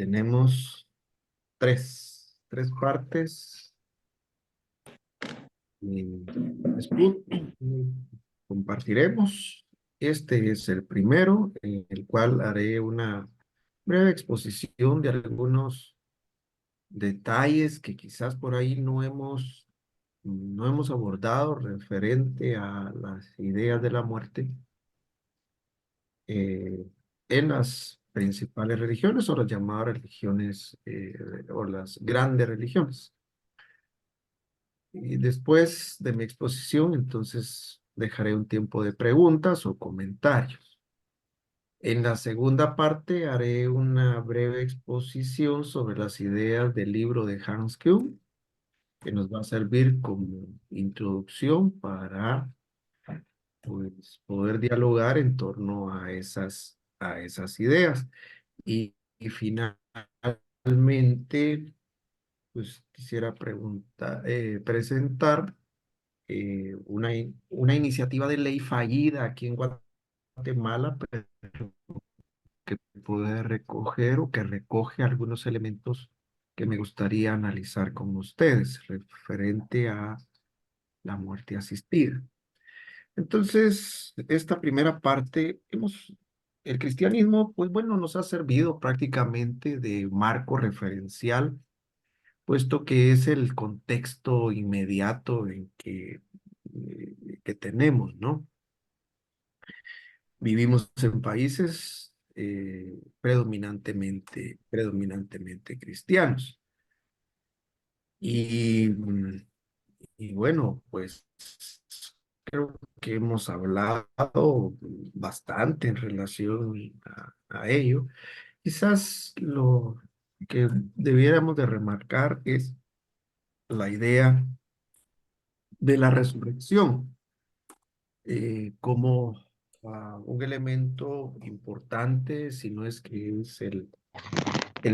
Tenemos tres partes. Después compartiremos. Este es el primero, en el cual haré una breve exposición de algunos detalles que quizás por ahí no hemos abordado referente a las ideas de la muerte eh, en las principales religiones o las llamadas religiones o las grandes religiones. Y después de mi exposición, entonces dejaré un tiempo de preguntas o comentarios. En la segunda parte haré una breve exposición sobre las ideas del libro de Hans Kuhn, que nos va a servir como introducción para poder dialogar en torno a esas ideas. Y finalmente, pues quisiera presentar una iniciativa de ley fallida aquí en Guatemala, pero que puede recoger o que recoge algunos elementos que me gustaría analizar con ustedes referente a la muerte asistida. Entonces, esta primera parte, el cristianismo, pues bueno, nos ha servido prácticamente de marco referencial, puesto que es el contexto inmediato que tenemos, ¿no? Vivimos en países predominantemente cristianos. Y, mm, y bueno, pues creo que hemos hablado bastante en relación a ello. Quizás lo que debiéramos de remarcar es la idea de la resurrección como un elemento importante, si no es que es el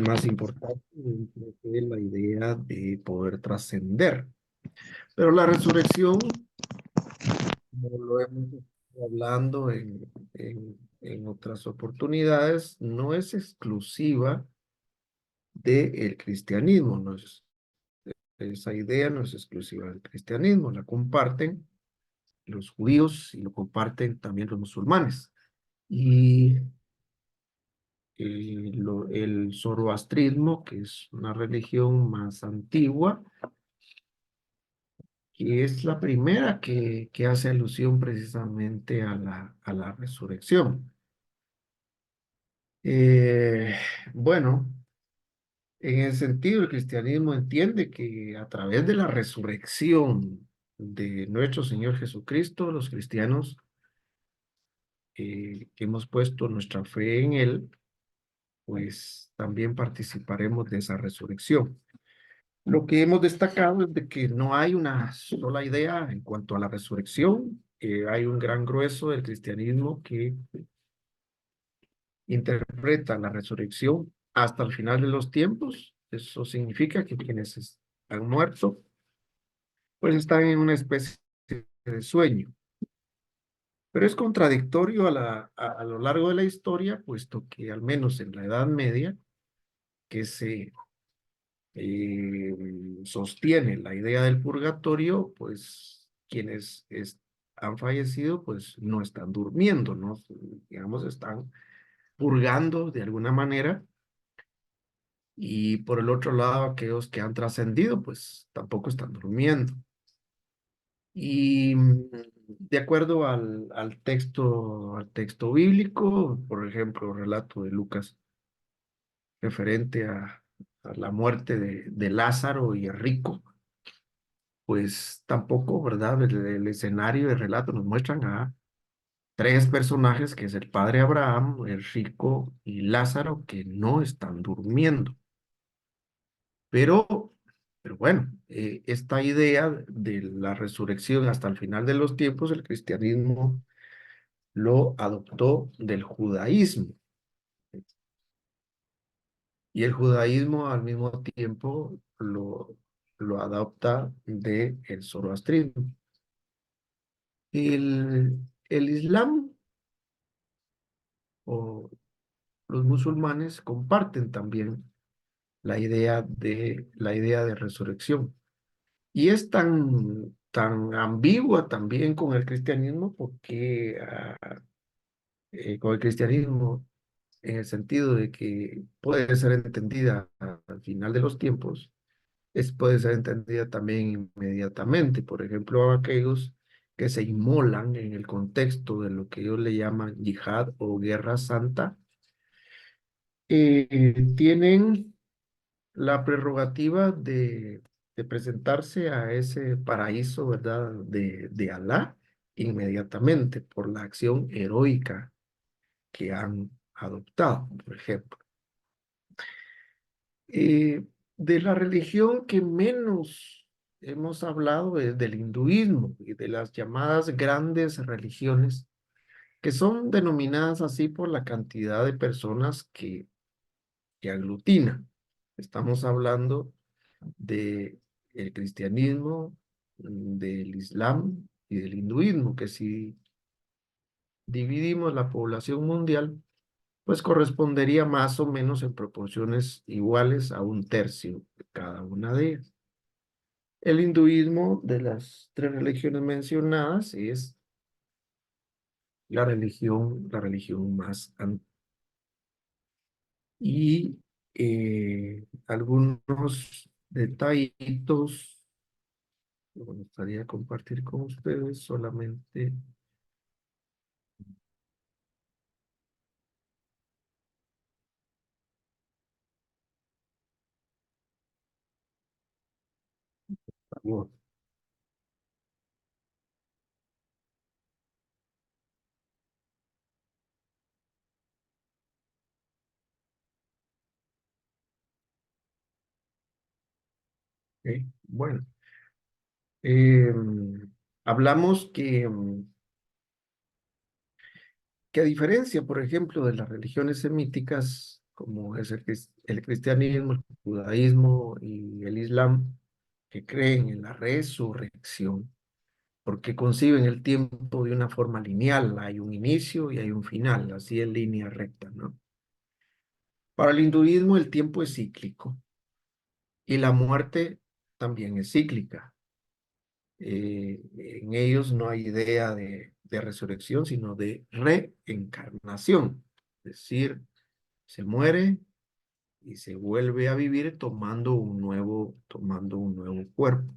más importante, dentro de la idea de poder trascender. Pero la resurrección, como lo hemos estado hablando en otras oportunidades, no es exclusiva del cristianismo, esa idea no es exclusiva del cristianismo, la comparten los judíos y lo comparten también los musulmanes. Y el zoroastrismo, que es una religión más antigua, que es la primera que hace alusión precisamente a la resurrección. Eh, bueno, en ese sentido, el cristianismo entiende que a través de la resurrección de nuestro Señor Jesucristo, los cristianos que hemos puesto nuestra fe en Él, pues también participaremos de esa resurrección. Lo que hemos destacado es de que no hay una sola idea en cuanto a la resurrección. Hay un gran grueso del cristianismo que interpreta la resurrección hasta el final de los tiempos. Eso significa que quienes han muerto, pues están en una especie de sueño. Pero es contradictorio a lo largo de la historia, puesto que al menos en la Edad Media, que se sostiene la idea del purgatorio, pues han fallecido, pues no están durmiendo, ¿no? Digamos, están purgando de alguna manera. Y por el otro lado, aquellos que han trascendido, pues tampoco están durmiendo. Y de acuerdo al texto bíblico, por ejemplo, el relato de Lucas referente a la muerte de Lázaro y el rico, pues tampoco, ¿verdad? El escenario de relato nos muestran a tres personajes, que es el padre Abraham, el rico y Lázaro, que no están durmiendo. Pero, pero bueno, esta idea de la resurrección hasta el final de los tiempos, el cristianismo lo adoptó del judaísmo. Y el judaísmo al mismo tiempo lo adopta del zoroastrismo. El Islam o los musulmanes comparten también la idea de resurrección. Y es tan ambigua también con el cristianismo porque con el cristianismo en el sentido de que puede ser entendida al final de los tiempos, puede ser entendida también inmediatamente. Por ejemplo, aquellos que se inmolan en el contexto de lo que ellos le llaman yihad o guerra santa, tienen la prerrogativa de presentarse a ese paraíso, ¿verdad? De Alá inmediatamente por la acción heroica que han adoptado, por ejemplo. De la religión que menos hemos hablado es del hinduismo y de las llamadas grandes religiones, que son denominadas así por la cantidad de personas que aglutinan. Estamos hablando de el cristianismo, del islam y del hinduismo, que si dividimos la población mundial, pues correspondería más o menos en proporciones iguales a un tercio de cada una de ellas. El hinduismo de las tres religiones mencionadas es la religión más antigua. Y algunos detallitos que me gustaría compartir con ustedes solamente. Por ¿ok? Bueno, hablamos que a diferencia, por ejemplo, de las religiones semíticas, como es el cristianismo, el judaísmo y el islam, que creen en la resurrección, porque conciben el tiempo de una forma lineal, hay un inicio y hay un final, así en línea recta, ¿no? Para el hinduismo el tiempo es cíclico y la muerte también es cíclica. En ellos no hay idea de resurrección, sino de reencarnación. Es decir, se muere y se vuelve a vivir tomando un nuevo cuerpo.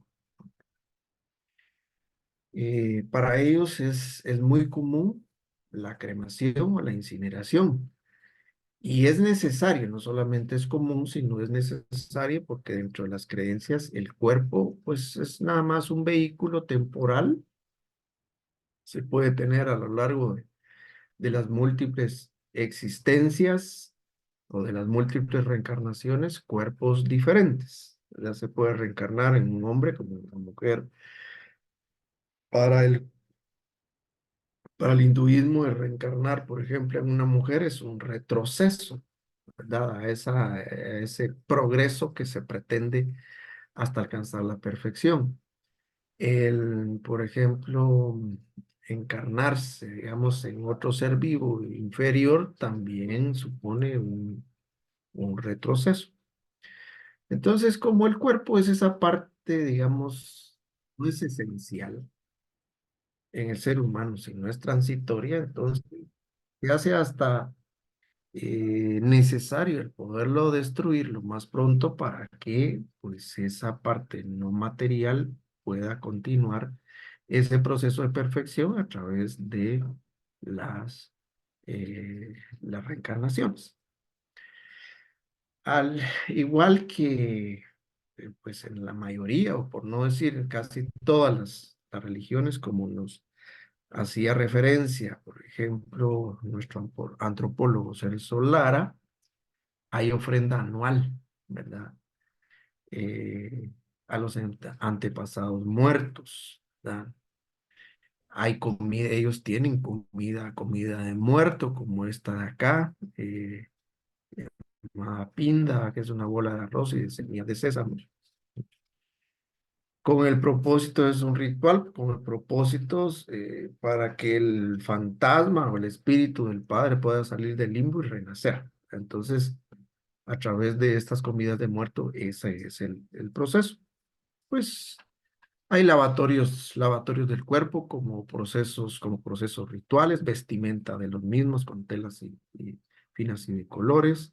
Para ellos es muy común la cremación o la incineración. Y es necesario, no solamente es común, sino es necesario porque dentro de las creencias el cuerpo pues es nada más un vehículo temporal. Se puede tener a lo largo de las múltiples existencias o de las múltiples reencarnaciones cuerpos diferentes. Ya se puede reencarnar en un hombre como en una mujer. Para para el hinduismo, el reencarnar, por ejemplo, en una mujer es un retroceso, ¿verdad? A ese progreso que se pretende hasta alcanzar la perfección. Por ejemplo, encarnarse, digamos, en otro ser vivo inferior también supone un retroceso. Entonces, como el cuerpo es esa parte, digamos, no es esencial en el ser humano, sino es transitoria, entonces se hace hasta necesario el poderlo destruir lo más pronto para que pues esa parte no material pueda continuar ese proceso de perfección a través de las, las reencarnaciones. Al igual que pues en la mayoría, o por no decir en casi todas las religiones, como nos hacía referencia, por ejemplo, nuestro antropólogo Celso Lara, hay ofrenda anual, ¿verdad? Eh, a los antepasados muertos, ¿verdad? Hay comida, ellos tienen comida de muerto, como esta de acá, llamada pinda, que es una bola de arroz y de semillas de sésamo. Con el propósito, es un ritual, con el propósito para que el fantasma o el espíritu del padre pueda salir del limbo y renacer. Entonces, a través de estas comidas de muerto, ese es el proceso. Pues hay lavatorios del cuerpo como procesos rituales, vestimenta de los mismos con telas y finas y de colores.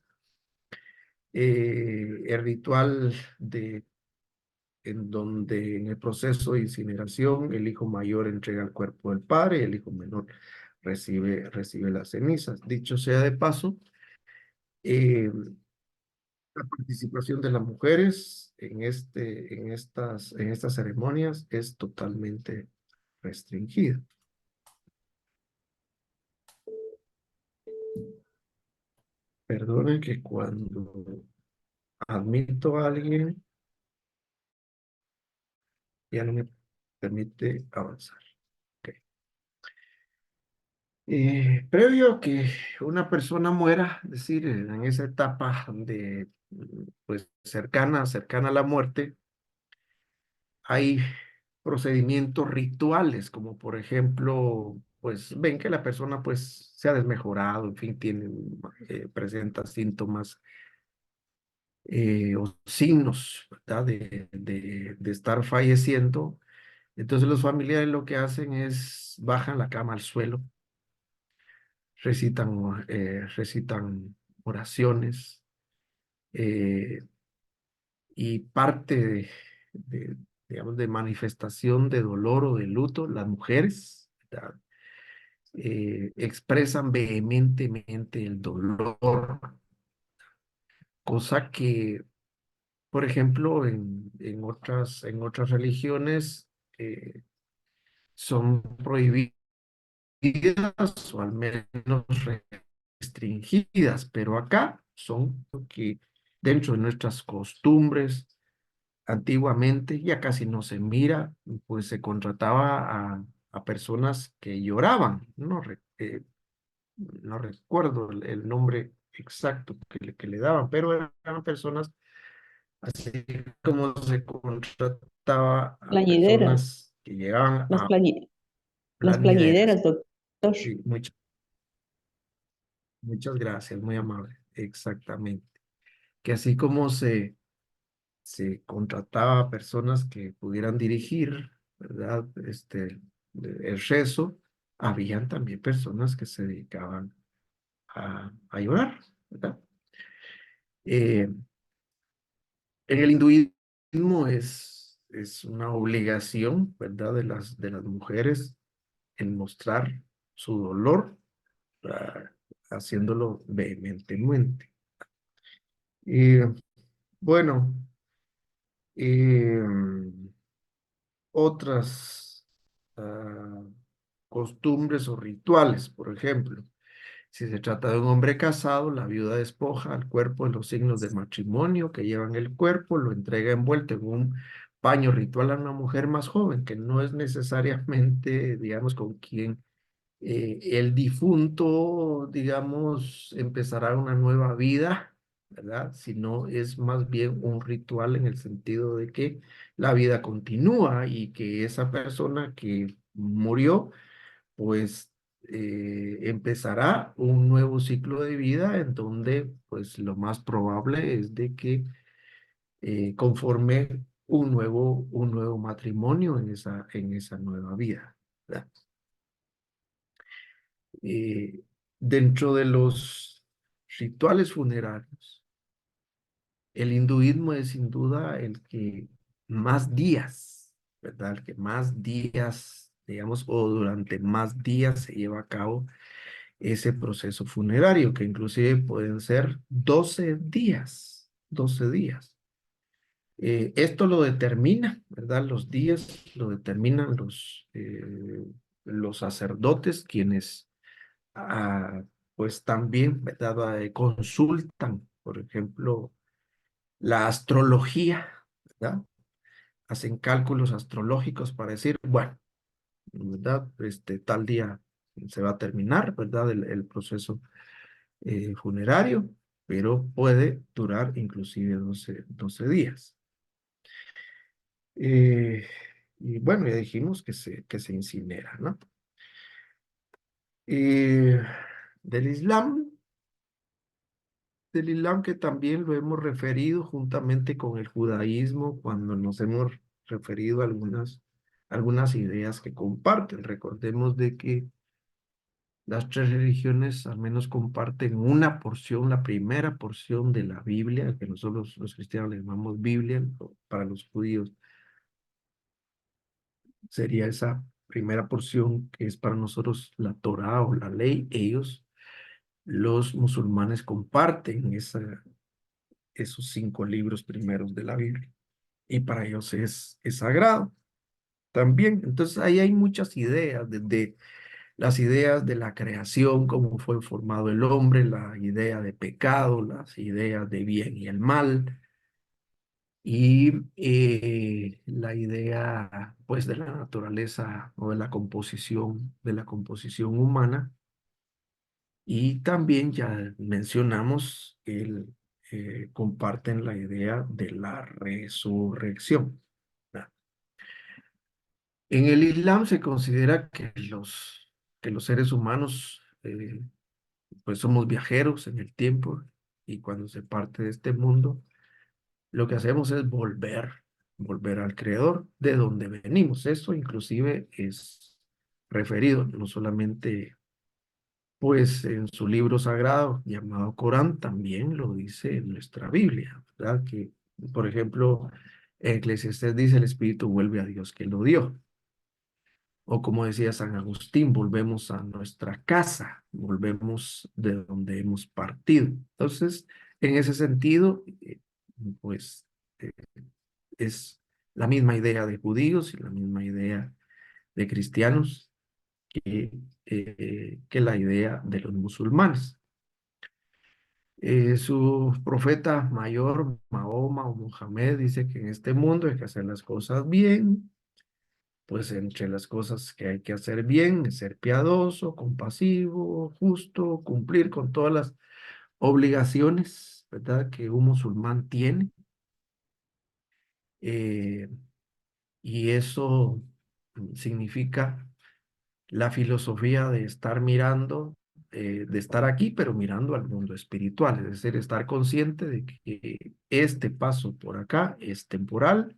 El ritual en donde en el proceso de incineración el hijo mayor entrega el cuerpo del padre y el hijo menor recibe las cenizas. Dicho sea de paso, la participación de las mujeres en estas ceremonias es totalmente restringida. Perdonen que cuando admito a alguien ya no me permite avanzar. Ok. Previo a que una persona muera, es decir, en esa etapa de, pues, cercana a la muerte, hay procedimientos rituales, como por ejemplo, pues ven que la persona pues se ha desmejorado, en fin, presenta síntomas o signos, ¿verdad? De estar falleciendo. Entonces los familiares lo que hacen es bajan la cama al suelo, recitan oraciones, eh, y parte digamos, de manifestación de dolor o de luto, las mujeres, ¿verdad? Expresan vehementemente el dolor, cosa que, por ejemplo, en otras religiones son prohibidas o al menos restringidas, pero acá son que dentro de nuestras costumbres, antiguamente ya casi no se mira, pues se contrataba a personas que lloraban, no recuerdo el nombre exacto que le daban, pero eran personas así como se contrataba a Plañideras, personas que llegaban las, a las planideras. plañideras, doctor. Sí, muchas gracias, muy amable, exactamente. Que así como se contrataba a personas que pudieran dirigir, ¿verdad? El rezo, habían también personas que se dedicaban a llorar, ¿verdad? Eh, en el hinduismo es una obligación, ¿verdad? De las mujeres en mostrar su dolor, ah, haciéndolo vehementemente. Y bueno, eh, otras costumbres o rituales, por ejemplo. Si se trata de un hombre casado, la viuda despoja al cuerpo de los signos del matrimonio que llevan el cuerpo, lo entrega envuelto en un paño ritual a una mujer más joven, que no es necesariamente, digamos, con quien el difunto, digamos, empezará una nueva vida, ¿verdad? Sino es más bien un ritual en el sentido de que la vida continúa y que esa persona que murió, pues empezará un nuevo ciclo de vida en donde, pues lo más probable es de que conforme un nuevo matrimonio en esa nueva vida, ¿verdad? eh, Dentro de los rituales funerarios, el hinduismo es sin duda el que más días, ¿verdad? El que más días, digamos, o durante más días se lleva a cabo ese proceso funerario, que inclusive pueden ser 12 días, 12 días. Esto lo determina, ¿verdad? Los días lo determinan los sacerdotes, quienes pues también, ¿verdad? Consultan, por ejemplo, la astrología, ¿verdad? Hacen cálculos astrológicos para decir, bueno, ¿verdad? Tal día se va a terminar, ¿verdad? El proceso funerario, pero puede durar inclusive 12 días. Eh, y bueno, ya dijimos que se incinera, ¿no? Eh, del Islam del Islam que también lo hemos referido juntamente con el judaísmo cuando nos hemos referido a algunas ideas que comparten. Recordemos de que las tres religiones al menos comparten una porción, la primera porción de la Biblia, que nosotros los cristianos le llamamos Biblia, o para los judíos sería esa primera porción que es para nosotros la Torá o la ley. Ellos, los musulmanes, comparten esos 5 libros primeros de la Biblia y para ellos es sagrado también. Entonces ahí hay muchas ideas, desde las ideas de la creación, cómo fue formado el hombre, la idea de pecado, las ideas de bien y el mal, y la idea pues de la naturaleza o de la composición humana. Y también ya mencionamos comparten la idea de la resurrección. ¿Verdad? En el Islam se considera que los seres humanos pues somos viajeros en el tiempo, y cuando se parte de este mundo, lo que hacemos es volver al Creador de donde venimos. Esto inclusive es referido no solamente pues en su libro sagrado llamado Corán, también lo dice en nuestra Biblia, ¿verdad? Que, por ejemplo, en Eclesiastés dice: el espíritu vuelve a Dios que lo dio. O como decía San Agustín, volvemos a nuestra casa, volvemos de donde hemos partido. Entonces, en ese sentido, pues eh, es la misma idea de judíos y la misma idea de cristianos que la idea de los musulmanes. Su profeta mayor, Mahoma o Mohamed, dice que en este mundo hay que hacer las cosas bien. Pues entre las cosas que hay que hacer bien es ser piadoso, compasivo, justo, cumplir con todas las obligaciones, ¿verdad?, que un musulmán tiene. Eh, y eso significa la filosofía de estar mirando, de estar aquí, pero mirando al mundo espiritual, es decir, estar consciente de que este paso por acá es temporal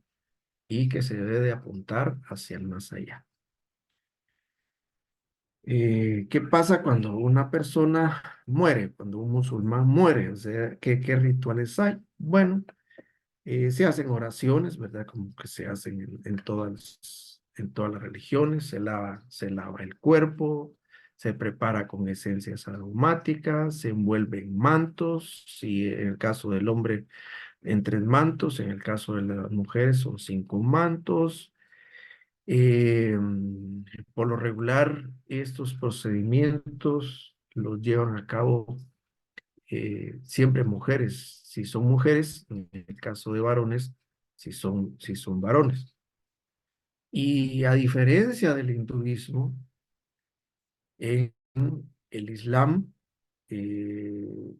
y que se debe de apuntar hacia el más allá. ¿Qué pasa cuando una persona muere, cuando un musulmán muere? O sea, ¿qué rituales hay? Bueno, se hacen oraciones, ¿verdad? Como que se hacen en todas las religiones. Se lava el cuerpo, se prepara con esencias aromáticas, se envuelve en mantos, si en el caso del hombre en 3 mantos, en el caso de las mujeres son 5 mantos. Eh, por lo regular, estos procedimientos los llevan a cabo siempre mujeres, si son mujeres, en el caso de varones, si son varones. Y a diferencia del hinduismo, en el Islam, eh,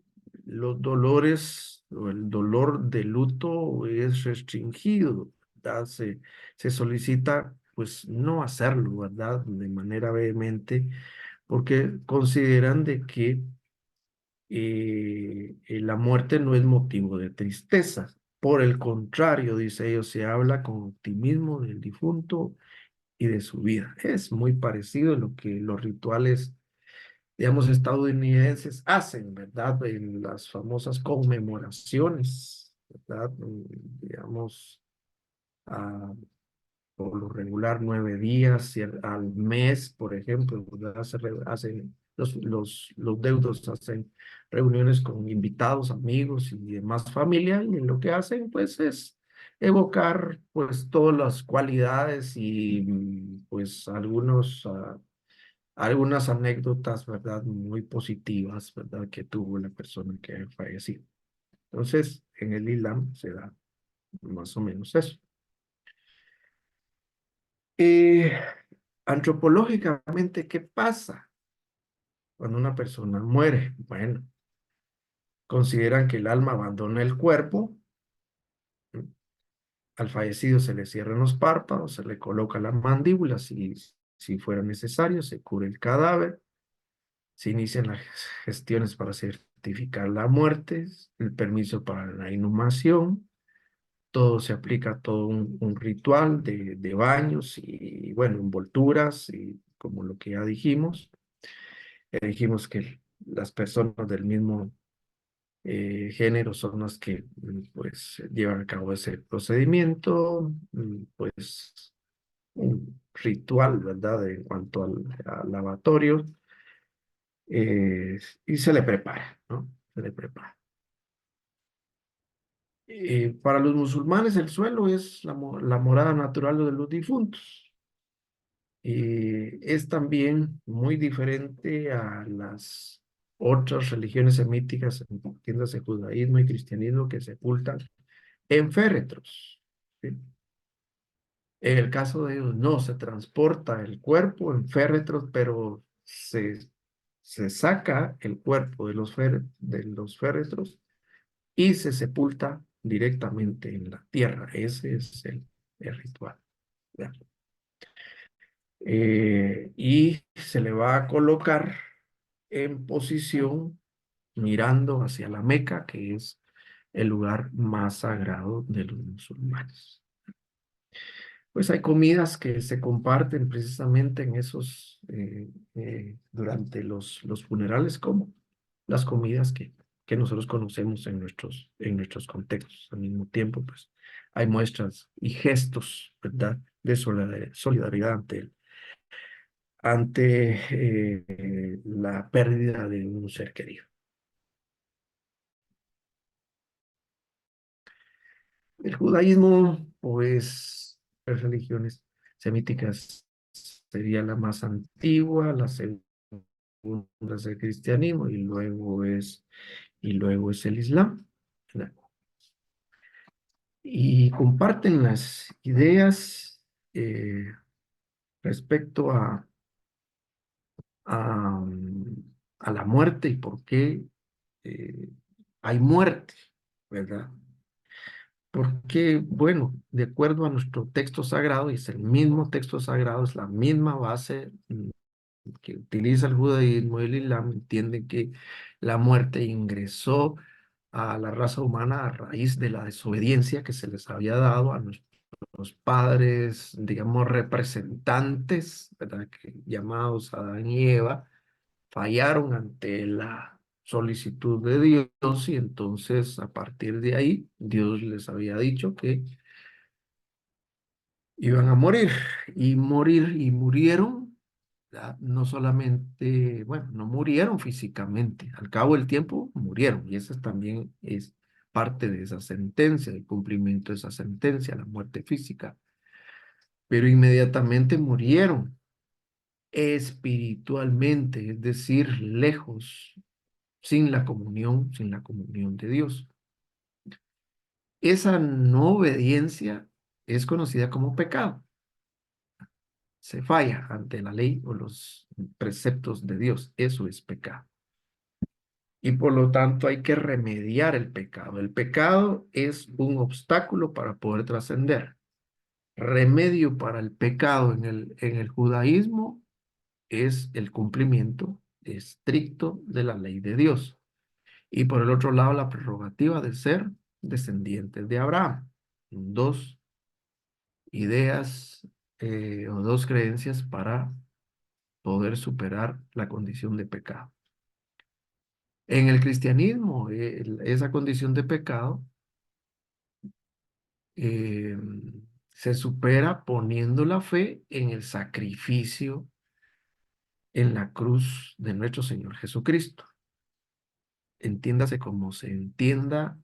los dolores o el dolor de luto es restringido, ¿verdad? Se solicita pues no hacerlo, ¿verdad?, de manera vehemente, porque consideran de que la muerte no es motivo de tristeza. Por el contrario, dice ellos, se habla con optimismo del difunto y de su vida. Es muy parecido a lo que los rituales, digamos, estadounidenses hacen, ¿verdad? En las famosas conmemoraciones, ¿verdad? Digamos, ah, por lo regular 9 días al mes, por ejemplo, ¿verdad? Hacen, los deudos hacen reuniones con invitados, amigos y demás familia, y lo que hacen pues es evocar pues todas las cualidades y pues algunas anécdotas, ¿verdad?, muy positivas, ¿verdad?, que tuvo la persona que ha fallecido. Entonces, en el Islam se da más o menos eso. Eh, Antropológicamente, ¿qué pasa cuando una persona muere? Bueno, consideran que el alma abandona el cuerpo. Al fallecido se le cierran los párpados, se le coloca la mandíbula si fuera necesario, se cubre el cadáver, Se inician las gestiones para certificar la muerte, el permiso para la inhumación, todo se aplica a todo un ritual de baños y, bueno, envolturas, y como lo que ya dijimos. Dijimos que las personas del mismo género son las que pues llevan a cabo ese procedimiento, pues un ritual, ¿verdad? En cuanto al lavatorio, y se le prepara, ¿no? Se le prepara. Para los musulmanes el suelo es la morada natural de los difuntos. Es también muy diferente a las otras religiones semíticas, entiéndase judaísmo y cristianismo, que sepultan en féretros. ¿Sí? En el caso de ellos no, se transporta el cuerpo en féretros, pero se saca el cuerpo de los féretros y se sepulta directamente en la tierra. Ese es el ritual. ¿Ya? Y se le va a colocar en posición mirando hacia la Meca, que es el lugar más sagrado de los musulmanes. Pues hay comidas que se comparten precisamente en esos, durante los funerales, como las comidas que nosotros conocemos en nuestros contextos. Al mismo tiempo, pues hay muestras y gestos, ¿verdad?, de solidaridad ante la pérdida de un ser querido. El judaísmo, pues, las religiones semíticas sería la más antigua, la segunda es el cristianismo y luego es el islam, ¿verdad? Y comparten las ideas respecto a, a la muerte y por qué eh, hay muerte, ¿verdad? Porque, bueno, de acuerdo a nuestro texto sagrado, y es el mismo texto sagrado, es la misma base que utiliza el judaísmo y el islam, entienden que la muerte ingresó a la raza humana a raíz de la desobediencia que se les había dado a nuestros padres, digamos, representantes, ¿verdad?, llamados Adán y Eva, fallaron ante la solicitud de Dios, y entonces a partir de ahí Dios les había dicho que iban a morir y murieron, ¿verdad? No solamente, bueno, no murieron físicamente, al cabo del tiempo murieron, y esa también es parte de esa sentencia, el cumplimiento de esa sentencia, la muerte física, pero inmediatamente murieron espiritualmente, es decir, lejos, sin la comunión de Dios. Esa no obediencia es conocida como pecado. Se falla ante la ley o los preceptos de Dios. Eso es pecado. Y por lo tanto hay que remediar el pecado. El pecado es un obstáculo para poder trascender. Remedio para el pecado en el judaísmo es el cumplimiento estricto de la ley de Dios. Y por el otro lado, la prerrogativa de ser descendientes de Abraham. Dos ideas o dos creencias para poder superar la condición de pecado. En el cristianismo, esa condición de pecado eh, se supera poniendo la fe en el sacrificio en la cruz de nuestro Señor Jesucristo. Entiéndase como se entienda,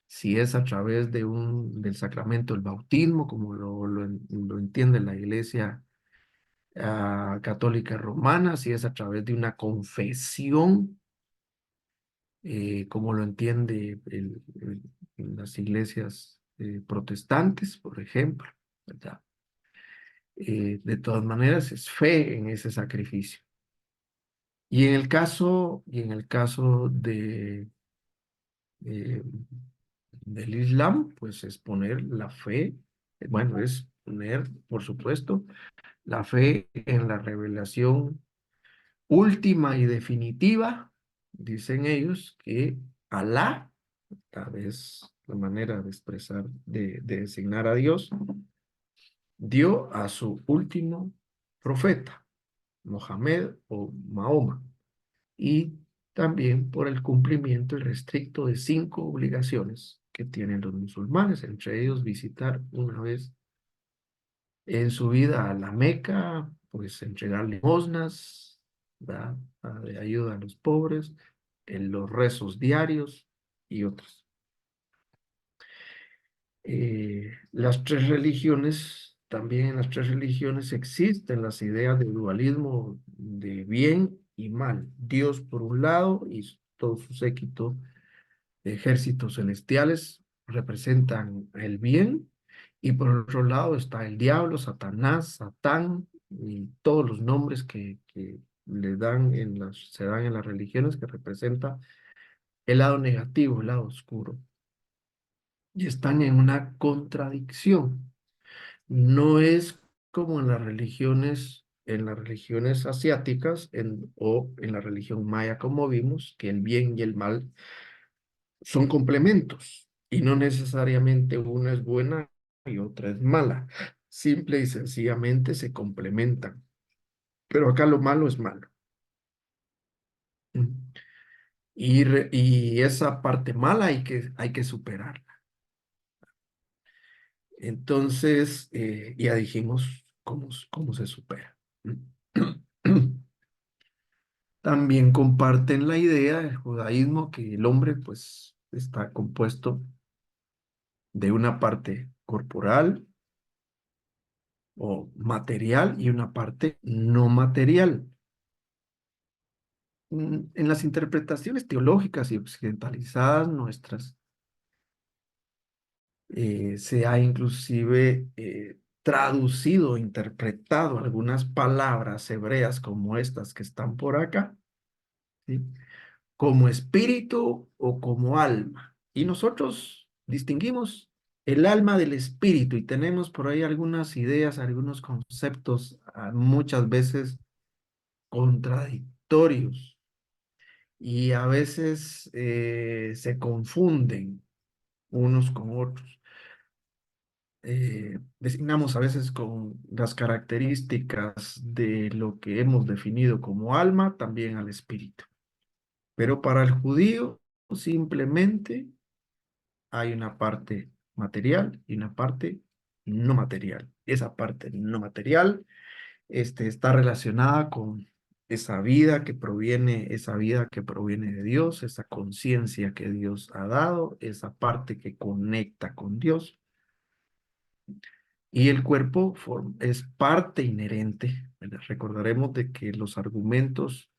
si es a través del sacramento del bautismo, como lo entiende la Iglesia católica romana, si es a través de una confesión, como lo entiende las iglesias protestantes, por ejemplo, ¿verdad? De todas maneras, es fe en ese sacrificio. Y en el caso eh, del Islam, pues es poner la fe, bueno, es poner, por supuesto, la fe en la revelación última y definitiva, dicen ellos, que Alá, tal vez la manera de expresar, de designar a Dios, dio a su último profeta, Mohamed o Mahoma, y también por el cumplimiento irrestricto de 5 obligaciones que tienen los musulmanes, entre ellos visitar una vez en su vida a la Meca, pues entregar limosnas, ¿verdad? De ayuda a los pobres, en los rezos diarios y otros. Las tres religiones, también en las tres religiones existen las ideas de dualismo de bien y mal. Dios por un lado y todo su séquito de ejércitos celestiales representan el bien, y por otro lado está el diablo, Satanás, Satán y todos los nombres que le dan se dan en las religiones, que representa el lado negativo, el lado oscuro, y están en una contradicción. No es como en las religiones asiáticas o en la religión maya, como vimos, que el bien y el mal son complementos y no necesariamente una es buena y otra es mala. Simple y sencillamente se complementan. Pero acá lo malo es malo. Mm. Y esa parte mala hay que superarla. Entonces, ya dijimos cómo se supera. También comparten la idea del judaísmo que el hombre pues está compuesto de una parte corporal o material y una parte no material. En las interpretaciones teológicas y occidentalizadas nuestras, se ha inclusive traducido, interpretado algunas palabras hebreas como estas que están por acá, ¿sí? Como espíritu o como alma. Y nosotros distinguimos el alma del espíritu y tenemos por ahí algunas ideas, algunos conceptos, muchas veces contradictorios, y a veces se confunden unos con otros. Designamos a veces con las características de lo que hemos definido como alma, también al espíritu. Pero para el judío simplemente hay una parte material y una parte no material. Esa parte no material está relacionada con esa vida que proviene de Dios, esa conciencia que Dios ha dado, esa parte que conecta con Dios. Y el cuerpo es parte inherente, ¿verdad? Recordaremos de que los argumentos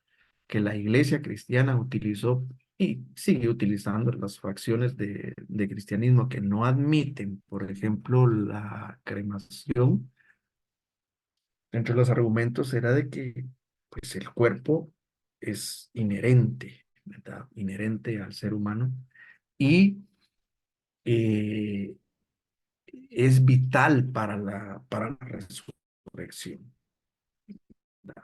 que la iglesia cristiana utilizó y sigue utilizando, las fracciones de cristianismo que no admiten, por ejemplo, la cremación, entre los argumentos era de que pues el cuerpo es inherente, ¿verdad? Inherente al ser humano, y eh, es vital para la resurrección, ¿verdad?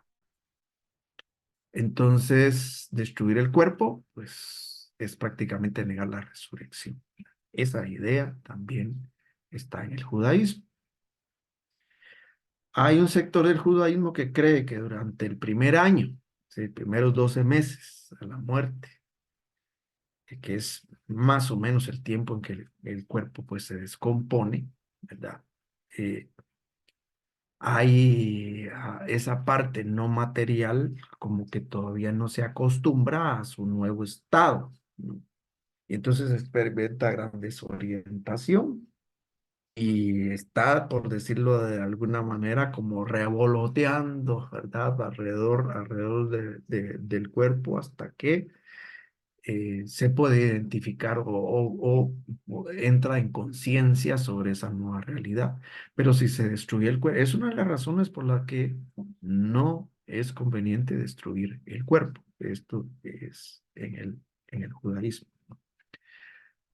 Entonces, destruir el cuerpo, pues es prácticamente negar la resurrección. Esa idea también está en el judaísmo. Hay un sector del judaísmo que cree que durante el primer año, sí, primeros 12 meses a la muerte, que es más o menos el tiempo en que el cuerpo pues se descompone, ¿verdad? Eh, Hay esa parte no material como que todavía no se acostumbra a su nuevo estado, ¿no? Y entonces experimenta gran desorientación y está, por decirlo de alguna manera, como revoloteando, ¿verdad? Alrededor del cuerpo hasta que se puede identificar o entra en conciencia sobre esa nueva realidad. Pero si se destruye el cuerpo, es una de las razones por las que no es conveniente destruir el cuerpo. Esto es en el judaísmo.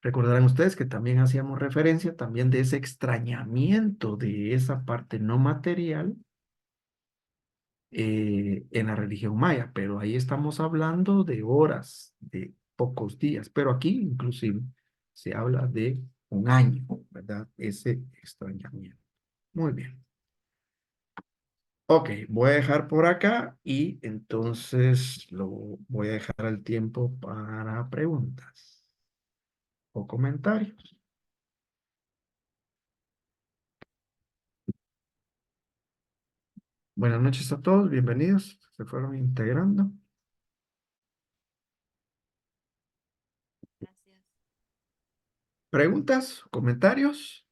Recordarán ustedes que también hacíamos referencia también de ese extrañamiento de esa parte no material en la religión maya, pero ahí estamos hablando de horas, de pocos días, pero aquí inclusive se habla de un año, ¿verdad? Ese extrañamiento. Muy bien. Ok, voy a dejar por acá y entonces lo voy a dejar al tiempo para preguntas o comentarios. Buenas noches a todos, bienvenidos. Se fueron integrando. Gracias. ¿Preguntas? ¿Comentarios?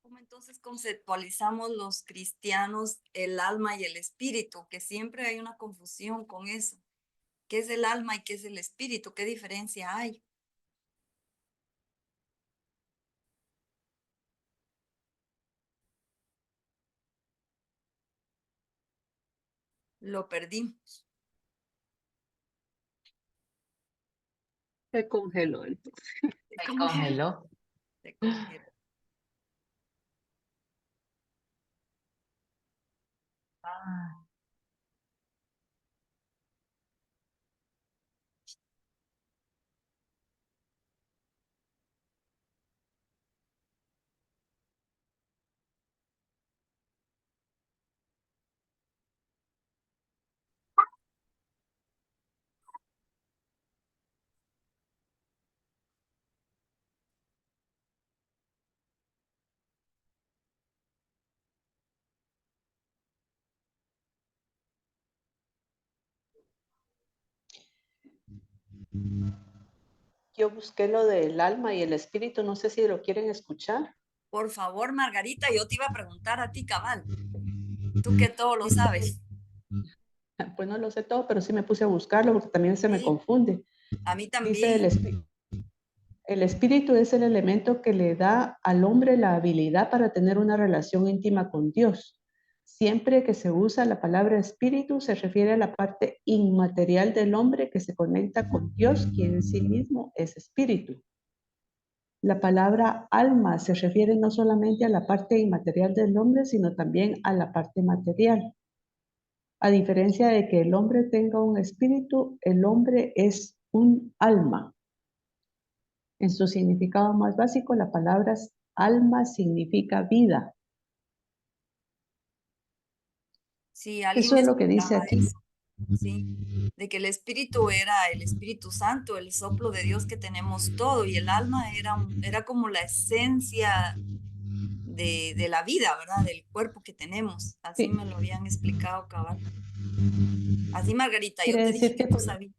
¿Cómo entonces conceptualizamos los cristianos el alma y el espíritu? Que siempre hay una confusión con eso. ¿Qué es el alma y qué es el espíritu? ¿Qué diferencia hay? Lo perdimos. Se congeló entonces. Se Se congeló. Se congeló. Ah, Yo busqué lo del alma y el espíritu, no sé si lo quieren escuchar. Por favor, Margarita, yo te iba a preguntar a ti, cabal. Tú que todo lo sabes. Pues no lo sé todo, pero sí me puse a buscarlo porque también se me Sí, confunde. a mí Dice también. el espíritu es el elemento que le da al hombre la habilidad para tener una relación íntima con Dios. Siempre que se usa la palabra espíritu, se refiere a la parte inmaterial del hombre que se conecta con Dios, quien en sí mismo es espíritu. La palabra alma se refiere no solamente a la parte inmaterial del hombre, sino también a la parte material. A diferencia de que el hombre tenga un espíritu, el hombre es un alma. En su significado más básico, la palabra alma significa vida. Sí, alguien Eso me es lo que dice explicaba aquí. eso. Sí, de que el espíritu era el Espíritu Santo, el soplo de Dios que tenemos todo, y el alma era como la esencia de la vida, ¿verdad? Del cuerpo que tenemos. Así Sí, me lo habían explicado, cabal. Así, Margarita, yo quiere te dije decir que que tú sabías.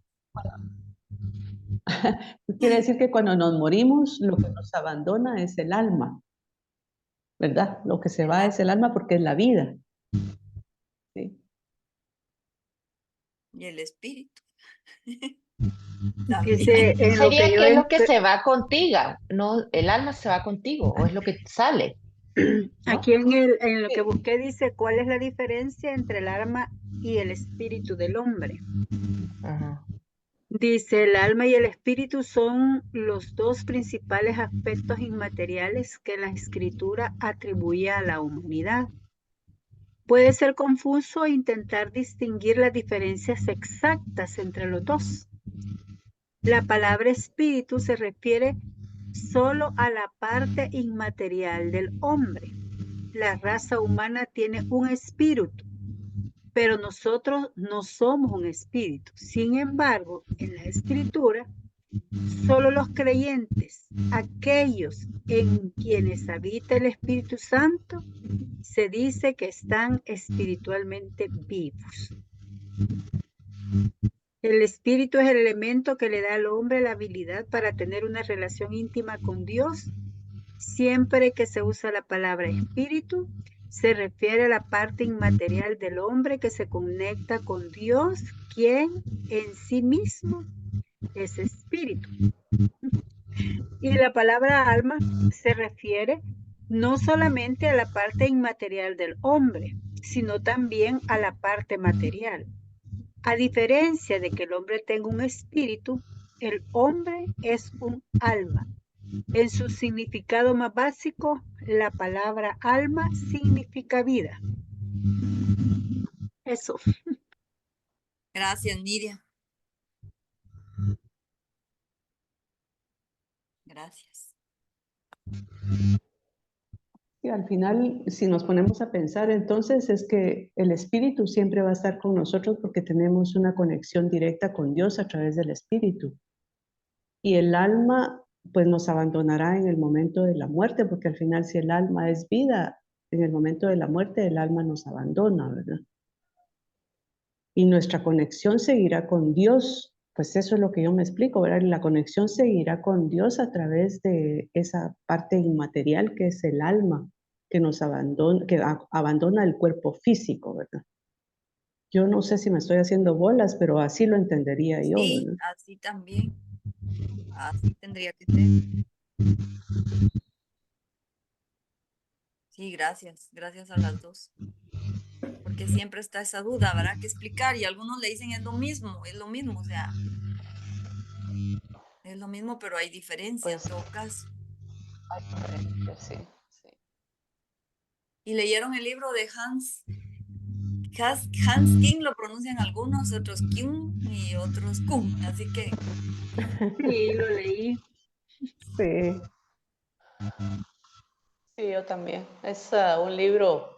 quiere decir que cuando nos morimos, lo que nos abandona es el alma, ¿verdad? Lo que se El va alma es el alma porque es la vida. Sí. y el espíritu. Dice, También. en lo que sería yo que es lo que se va contigo, no, el alma se va contigo, o es lo que sale, aquí ¿no? en lo que Sí. busqué dice cuál es la diferencia entre el alma y el espíritu del hombre. Ajá. Dice, el alma y el espíritu son los dos principales aspectos inmateriales que la escritura atribuye a la humanidad. Puede ser confuso intentar distinguir las diferencias exactas entre los dos. La palabra espíritu se refiere solo a la parte inmaterial del hombre. La raza humana tiene un espíritu, pero nosotros no somos un espíritu. Sin embargo, en la escritura, solo los creyentes, aquellos en quienes habita el Espíritu Santo, se dice que están espiritualmente vivos. El espíritu es el elemento que le da al hombre la habilidad para tener una relación íntima con Dios. Siempre que se usa la palabra espíritu, se refiere a la parte inmaterial del hombre que se conecta con Dios, quien en sí mismo es espíritu. Y la palabra alma se refiere no solamente a la parte inmaterial del hombre, sino también a la parte material. A diferencia de que el hombre tenga un espíritu, el hombre es un alma. En su significado más básico, la palabra alma significa vida. Eso. Gracias, Miriam. Gracias. Y al final, si nos ponemos a pensar, entonces es que el espíritu siempre va a estar con nosotros porque tenemos una conexión directa con Dios a través del espíritu. Y el alma, pues nos abandonará en el momento de la muerte, porque al final si el alma es vida, en el momento de la muerte el alma nos abandona, ¿verdad? Y nuestra conexión seguirá con Dios. Pues eso es lo que yo me explico, ¿verdad? La conexión seguirá con Dios a través de esa parte inmaterial que es el alma, que nos abandona, que abandona el cuerpo físico, ¿verdad? Yo no sé si me estoy haciendo bolas, pero así lo entendería yo, Sí, ¿verdad? así también. Así tendría que ser. Sí, gracias. Gracias a las dos. Porque siempre está esa duda, habrá que explicar. Y algunos le dicen es lo mismo, o sea, es lo mismo, pero hay diferencia en Pues todo caso. hay diferencias, sí, sí. Y leyeron el libro de Hans King, lo pronuncian algunos, otros Kyung y otros Kung. Así que Sí, lo leí. Sí. Sí, yo también. Es un libro,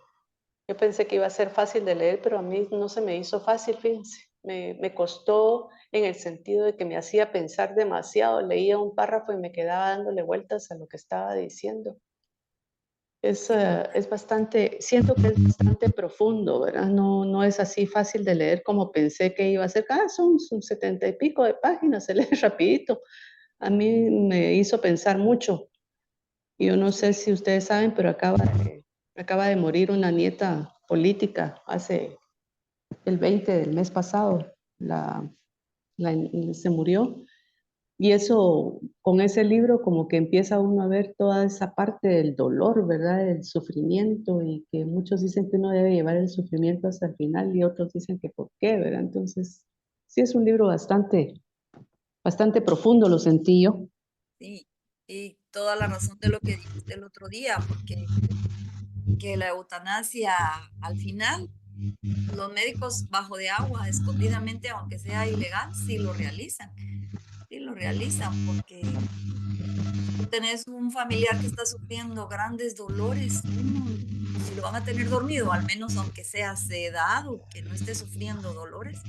yo pensé que iba a ser fácil de leer, pero a mí no se me hizo fácil, fíjense. Me costó en el sentido de que me hacía pensar demasiado. Leía un párrafo y me quedaba dándole vueltas a lo que estaba diciendo. Es bastante, siento que es bastante profundo, ¿verdad? No, no es así fácil de leer como pensé que iba a ser. Son 70 y pico de páginas, se lee rapidito. A mí me hizo pensar mucho. Yo no sé si ustedes saben, pero acaba de morir una nieta política hace el 20 del mes pasado. Se murió. Y eso, con ese libro, como que empieza uno a ver toda esa parte del dolor, ¿verdad? Del sufrimiento, y que muchos dicen que uno debe llevar el sufrimiento hasta el final y otros dicen que por qué, ¿verdad? Entonces, sí es un libro bastante profundo, lo sentí yo. sí, y toda la razón de lo que dijiste el otro día, porque que la eutanasia al final, los médicos bajo de agua, escondidamente, aunque sea ilegal, sí lo realizan, porque tú tenés un familiar que está sufriendo grandes dolores, uno, si lo van a tener dormido, al menos aunque sea sedado, que no esté sufriendo dolores,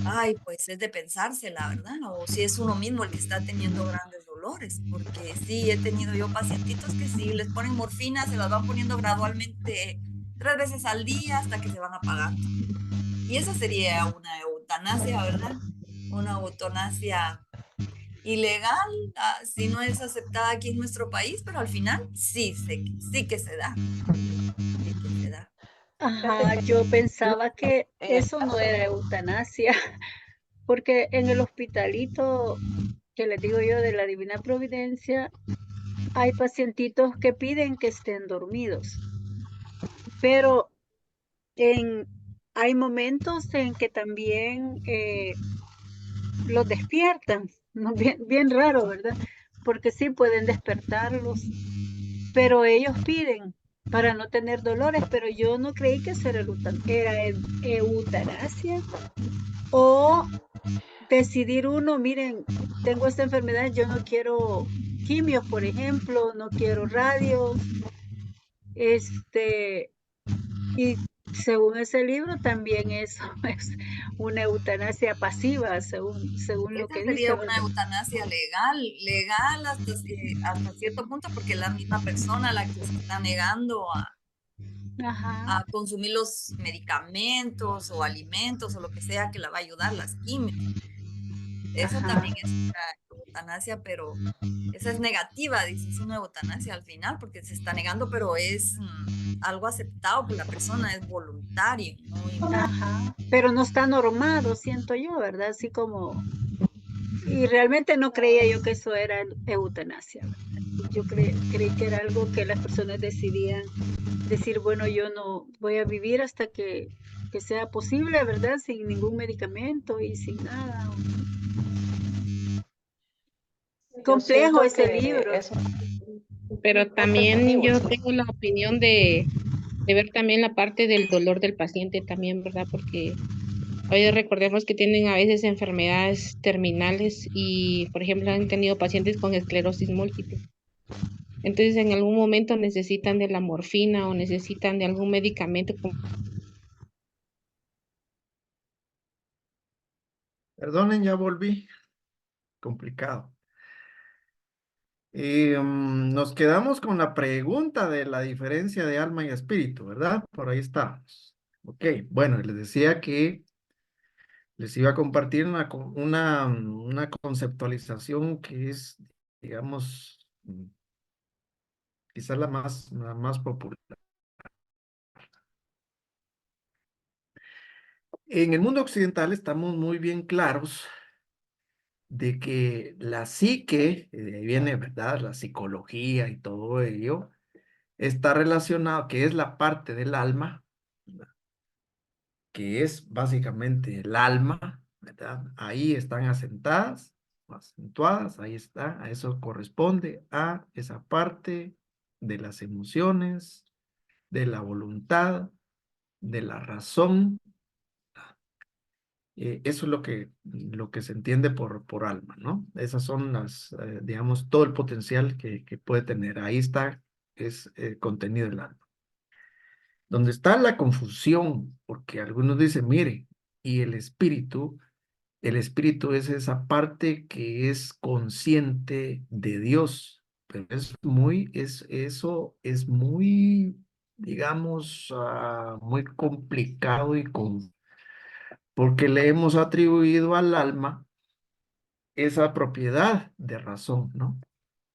ay, pues es de pensársela, ¿verdad? O si es uno mismo el que está teniendo grandes dolores, porque sí, he tenido yo pacientitos que sí, les ponen morfina, se las van poniendo gradualmente 3 veces al día hasta que se van apagando. Y esa sería una eutanasia, ¿verdad? Una eutanasia ilegal, si no es aceptada aquí en nuestro país, pero al final sí que se da, sí que se da. Ajá, yo pensaba que En el eso no caso, era eutanasia, porque en el hospitalito que les digo yo de la Divina Providencia, hay pacientitos que piden que estén dormidos, pero en, hay momentos en que también los despiertan, ¿no? Bien, bien raro, ¿verdad? Porque sí pueden despertarlos, pero ellos piden para no tener dolores, pero yo no creí que eso era, eutanasia o decidir uno, miren, tengo esta enfermedad, yo no quiero quimios, por ejemplo, no quiero radios, este, y según ese libro también eso es una eutanasia pasiva, según lo Esa que sería dice, una ¿verdad? eutanasia legal hasta cierto punto, porque es la misma persona la que se está negando Ajá, a consumir los medicamentos o alimentos o lo que sea que la va a ayudar, las quimios. Eso ajá. también es una eutanasia, pero esa es negativa, dice, es una eutanasia al final, porque se está negando, pero es algo aceptado por la persona, es voluntario, ¿no? Ajá, pero no está normado, siento yo, ¿verdad? Así como, y realmente no creía yo que eso era eutanasia, ¿verdad? Yo creí que era algo que las personas decidían decir, bueno, yo no voy a vivir hasta que sea posible, ¿verdad? Sin ningún medicamento y sin nada. complejo siento ese que libro. es Pero también repetitivo, yo sí. tengo la opinión de ver también la parte del dolor del paciente también, ¿verdad? Porque hoy recordemos que tienen a veces enfermedades terminales y, por ejemplo, han tenido pacientes con esclerosis múltiple. Entonces, en algún momento necesitan de la morfina o necesitan de algún medicamento. Perdonen, ya volví. Complicado. Nos quedamos con la pregunta de la diferencia de alma y espíritu, ¿verdad? Por ahí estamos. Ok, bueno, les decía que les iba a compartir una conceptualización que es, digamos, quizás la más popular. En el mundo occidental estamos muy bien claros de que la psique, de ahí viene, ¿verdad? La psicología y todo ello, está relacionado, que es la parte del alma, que es básicamente el alma, ¿verdad? Ahí están asentadas, acentuadas, ahí está, a eso corresponde a esa parte de las emociones, de la voluntad, de la razón. Eso es lo que se entiende por alma, ¿no? Esas son digamos, todo el potencial que puede tener. Ahí está, es contenido del alma. Donde está la confusión, porque algunos dicen, mire, y el espíritu es esa parte que es consciente de Dios, pero eso es muy, digamos, muy complicado y porque le hemos atribuido al alma esa propiedad de razón, ¿no?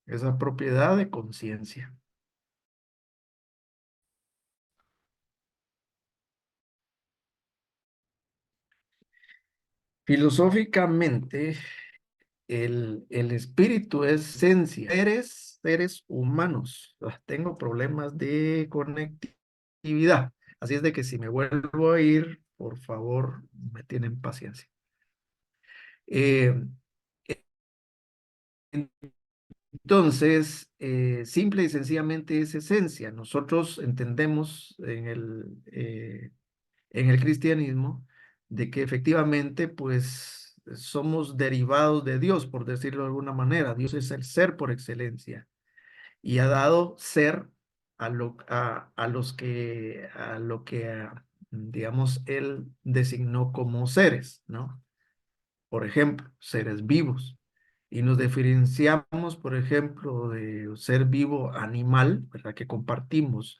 Esa propiedad de conciencia. Filosóficamente, el espíritu es esencia. Seres humanos. Tengo problemas de conectividad. Así es de que si me vuelvo a ir, por favor, me tienen paciencia. Eh, Entonces, simple y sencillamente es esencia. Nosotros entendemos en el cristianismo de que efectivamente, pues, somos derivados de Dios, por decirlo de alguna manera. Dios es el ser por excelencia y ha dado ser a lo que, digamos, Él designó como seres, ¿no? Por ejemplo, seres vivos. Y nos diferenciamos, por ejemplo, de ser vivo animal, ¿verdad? Que compartimos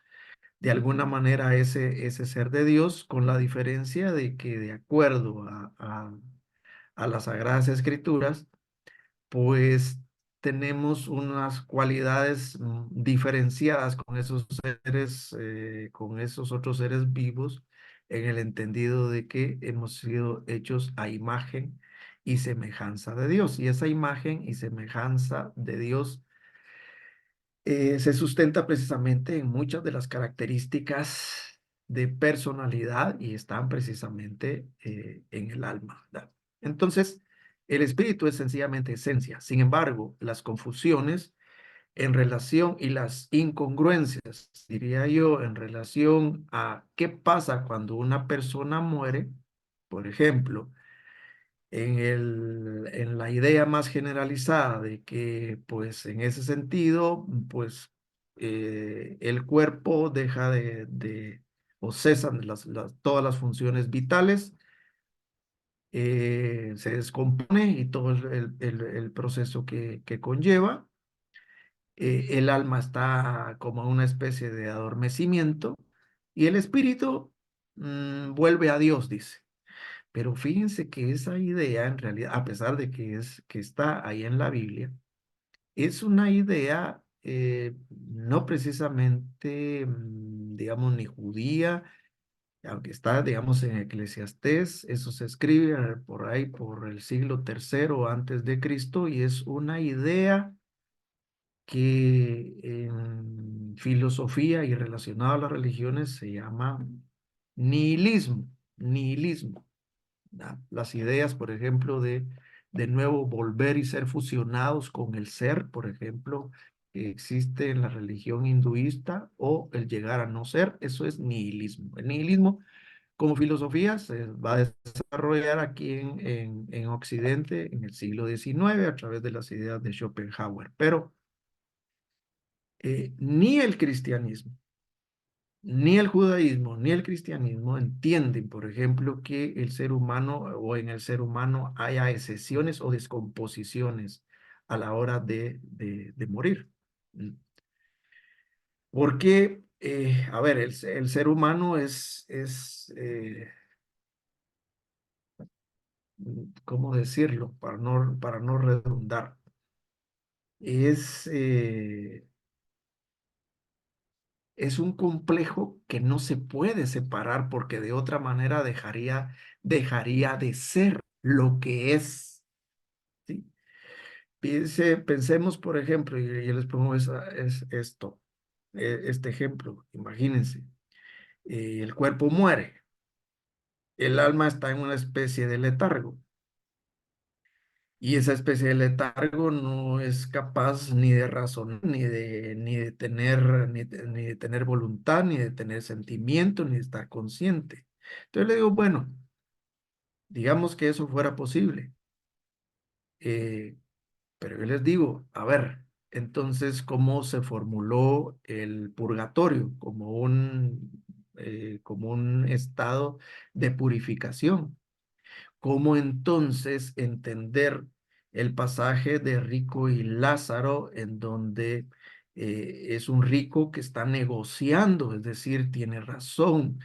de alguna manera ese ser de Dios, con la diferencia de que de acuerdo a las Sagradas Escrituras, pues tenemos unas cualidades diferenciadas con esos otros seres vivos, en el entendido de que hemos sido hechos a imagen y semejanza de Dios. Y esa imagen y semejanza de Dios se sustenta precisamente en muchas de las características de personalidad y están precisamente en el alma, ¿verdad? Entonces, el espíritu es sencillamente esencia. Sin embargo, las confusiones en relación y las incongruencias, diría yo, en relación a qué pasa cuando una persona muere, por ejemplo, en la idea más generalizada de que, pues, en ese sentido, pues, el cuerpo deja o cesan todas las funciones vitales, se descompone y todo el proceso que conlleva. El alma está como en una especie de adormecimiento y el espíritu vuelve a Dios, dice. Pero fíjense que esa idea, en realidad, a pesar de que está ahí en la Biblia, es una idea no precisamente, digamos, ni judía, aunque está, digamos, en Eclesiastés. Eso se escribe por ahí por el siglo III antes de Cristo, y es una idea que en filosofía y relacionada a las religiones se llama nihilismo. Las ideas, por ejemplo, de de nuevo volver y ser fusionados con el ser, por ejemplo, que existe en la religión hinduista, o el llegar a no ser, eso es nihilismo. El nihilismo como filosofía se va a desarrollar aquí en Occidente en el siglo XIX a través de las ideas de Schopenhauer, pero ni el cristianismo, ni el judaísmo, ni el cristianismo entienden, por ejemplo, que el ser humano o en el ser humano haya excesiones o descomposiciones a la hora de morir. Porque, a ver, el ser humano es ¿cómo decirlo? Para no redundar. Es un complejo que no se puede separar porque de otra manera dejaría de ser lo que es. ¿Sí? Pensemos, por ejemplo, y yo les pongo este ejemplo. Imagínense, el cuerpo muere, el alma está en una especie de letargo. Y esa especie de letargo no es capaz ni de razonar, ni de tener, ni de tener voluntad, ni de tener sentimiento, ni de estar consciente. Entonces le digo, bueno, digamos que eso fuera posible. Pero yo les digo, a ver, entonces, ¿cómo se formuló el purgatorio como un estado de purificación? ¿Cómo entonces entender el pasaje de Rico y Lázaro en donde es un rico que está negociando, es decir, tiene razón,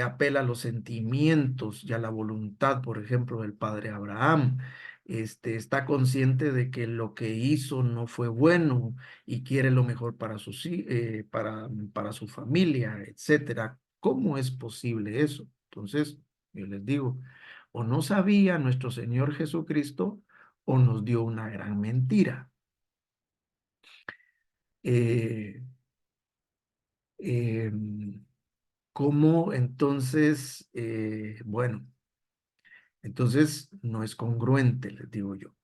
apela a los sentimientos y a la voluntad, por ejemplo, del padre Abraham, está consciente de que lo que hizo no fue bueno y quiere lo mejor para su familia, etcétera? ¿Cómo es posible eso? Entonces, yo les digo, o no sabía nuestro Señor Jesucristo o nos dio una gran mentira. Eh, eh, ¿Cómo entonces? Bueno, entonces no es congruente, les digo yo,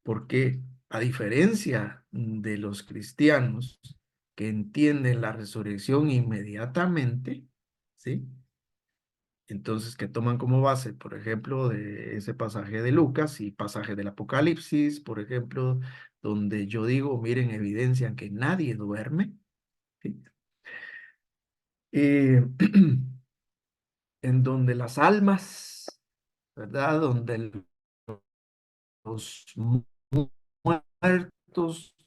porque a diferencia de los cristianos que entienden la resurrección inmediatamente, ¿sí? Entonces, que toman como base, por ejemplo, de ese pasaje de Lucas y pasaje del Apocalipsis, por ejemplo, donde yo digo, miren, evidencian que nadie duerme, ¿sí? Eh, en donde las almas, ¿verdad? Donde los muertos,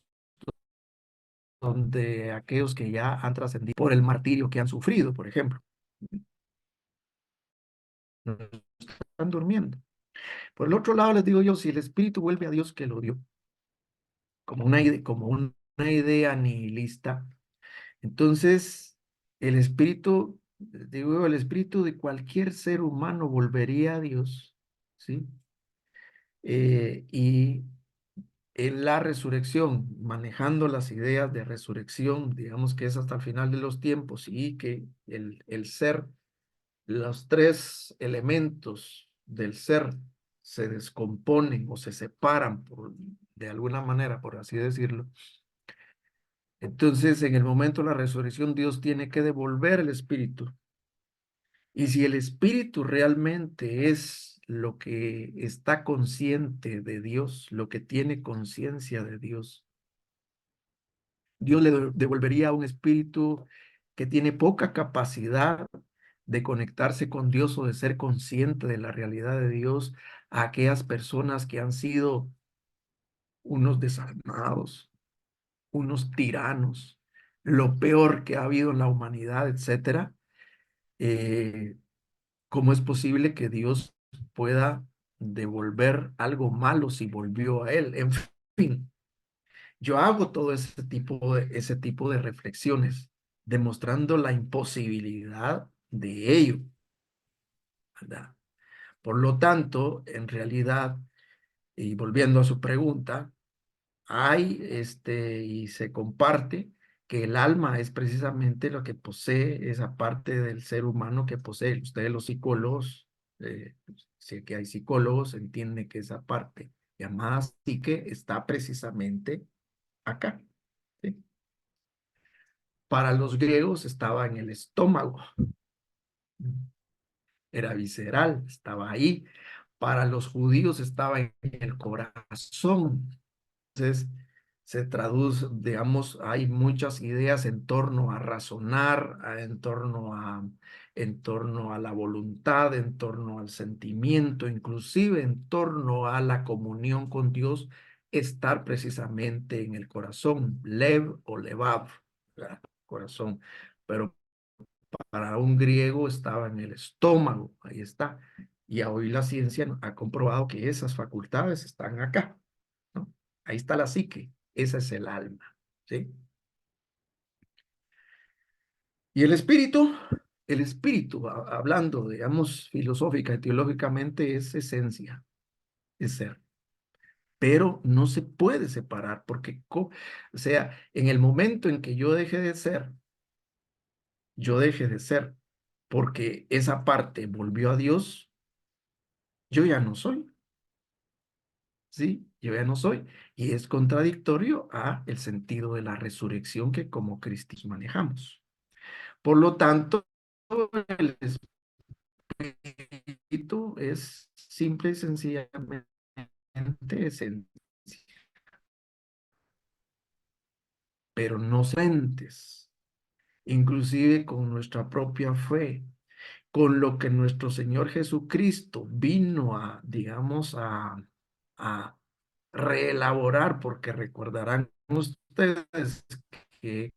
donde aquellos que ya han trascendido por el martirio que han sufrido, por ejemplo, no están durmiendo. Por el otro lado, les digo yo, si el espíritu vuelve a Dios que lo dio, como una idea nihilista, entonces el espíritu, digo, el espíritu de cualquier ser humano volvería a Dios, ¿sí? Y en la resurrección, manejando las ideas de resurrección, digamos que es hasta el final de los tiempos, y que el ser, los tres elementos del ser se descomponen o se separan de alguna manera, por así decirlo. Entonces, en el momento de la resurrección, Dios tiene que devolver el espíritu. Y si el espíritu realmente es lo que está consciente de Dios, lo que tiene conciencia de Dios, Dios le devolvería a un espíritu que tiene poca capacidad de conectarse con Dios o de ser consciente de la realidad de Dios a aquellas personas que han sido unos desalmados, unos tiranos, lo peor que ha habido en la humanidad, etcétera. ¿Cómo es posible que Dios pueda devolver algo malo si volvió a él? En fin, yo hago todo ese tipo de reflexiones, demostrando la imposibilidad de ello, ¿verdad? Por lo tanto, en realidad, y volviendo a su pregunta, y se comparte que el alma es precisamente lo que posee esa parte del ser humano que posee. Ustedes los psicólogos Si aquí hay psicólogos, entiende que esa parte llamada psique está precisamente acá. ¿Sí? Para los griegos estaba en el estómago. Era visceral, estaba ahí. Para los judíos estaba en el corazón. Entonces, se traduce, digamos, hay muchas ideas en torno a razonar, en torno a la voluntad, en torno al sentimiento, inclusive en torno a la comunión con Dios, estar precisamente en el corazón, lev o levav, ¿verdad? Corazón. Pero para un griego estaba en el estómago, ahí está. Y hoy la ciencia ha comprobado que esas facultades están acá, ¿no? Ahí está la psique, esa es el alma, ¿sí? Y el espíritu, hablando, digamos, filosófica y teológicamente, es esencia, es ser. Pero no se puede separar porque, o sea, en el momento en que yo deje de ser, porque esa parte volvió a Dios, yo ya no soy. ¿Sí? Yo ya no soy. Y es contradictorio a el sentido de la resurrección que como cristianos manejamos. Por lo tanto, el espíritu es simple y sencillamente esencia, pero no entes, inclusive con nuestra propia fe, con lo que nuestro Señor Jesucristo vino a, digamos, a reelaborar, porque recordarán ustedes que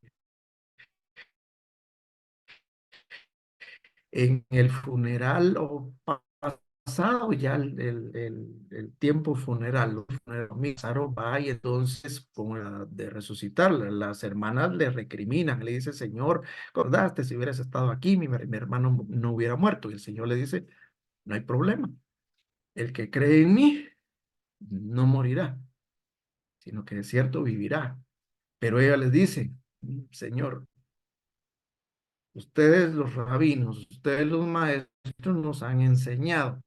en el funeral o pasado ya el tiempo funeral, Lázaro va y entonces de resucitar, las hermanas le recriminan, le dice, Señor, acordaste si hubieras estado aquí, mi hermano no hubiera muerto. Y el Señor le dice, no hay problema, el que cree en mí no morirá, sino que de cierto vivirá. Pero ella les dice, Señor, ustedes los rabinos, ustedes los maestros nos han enseñado.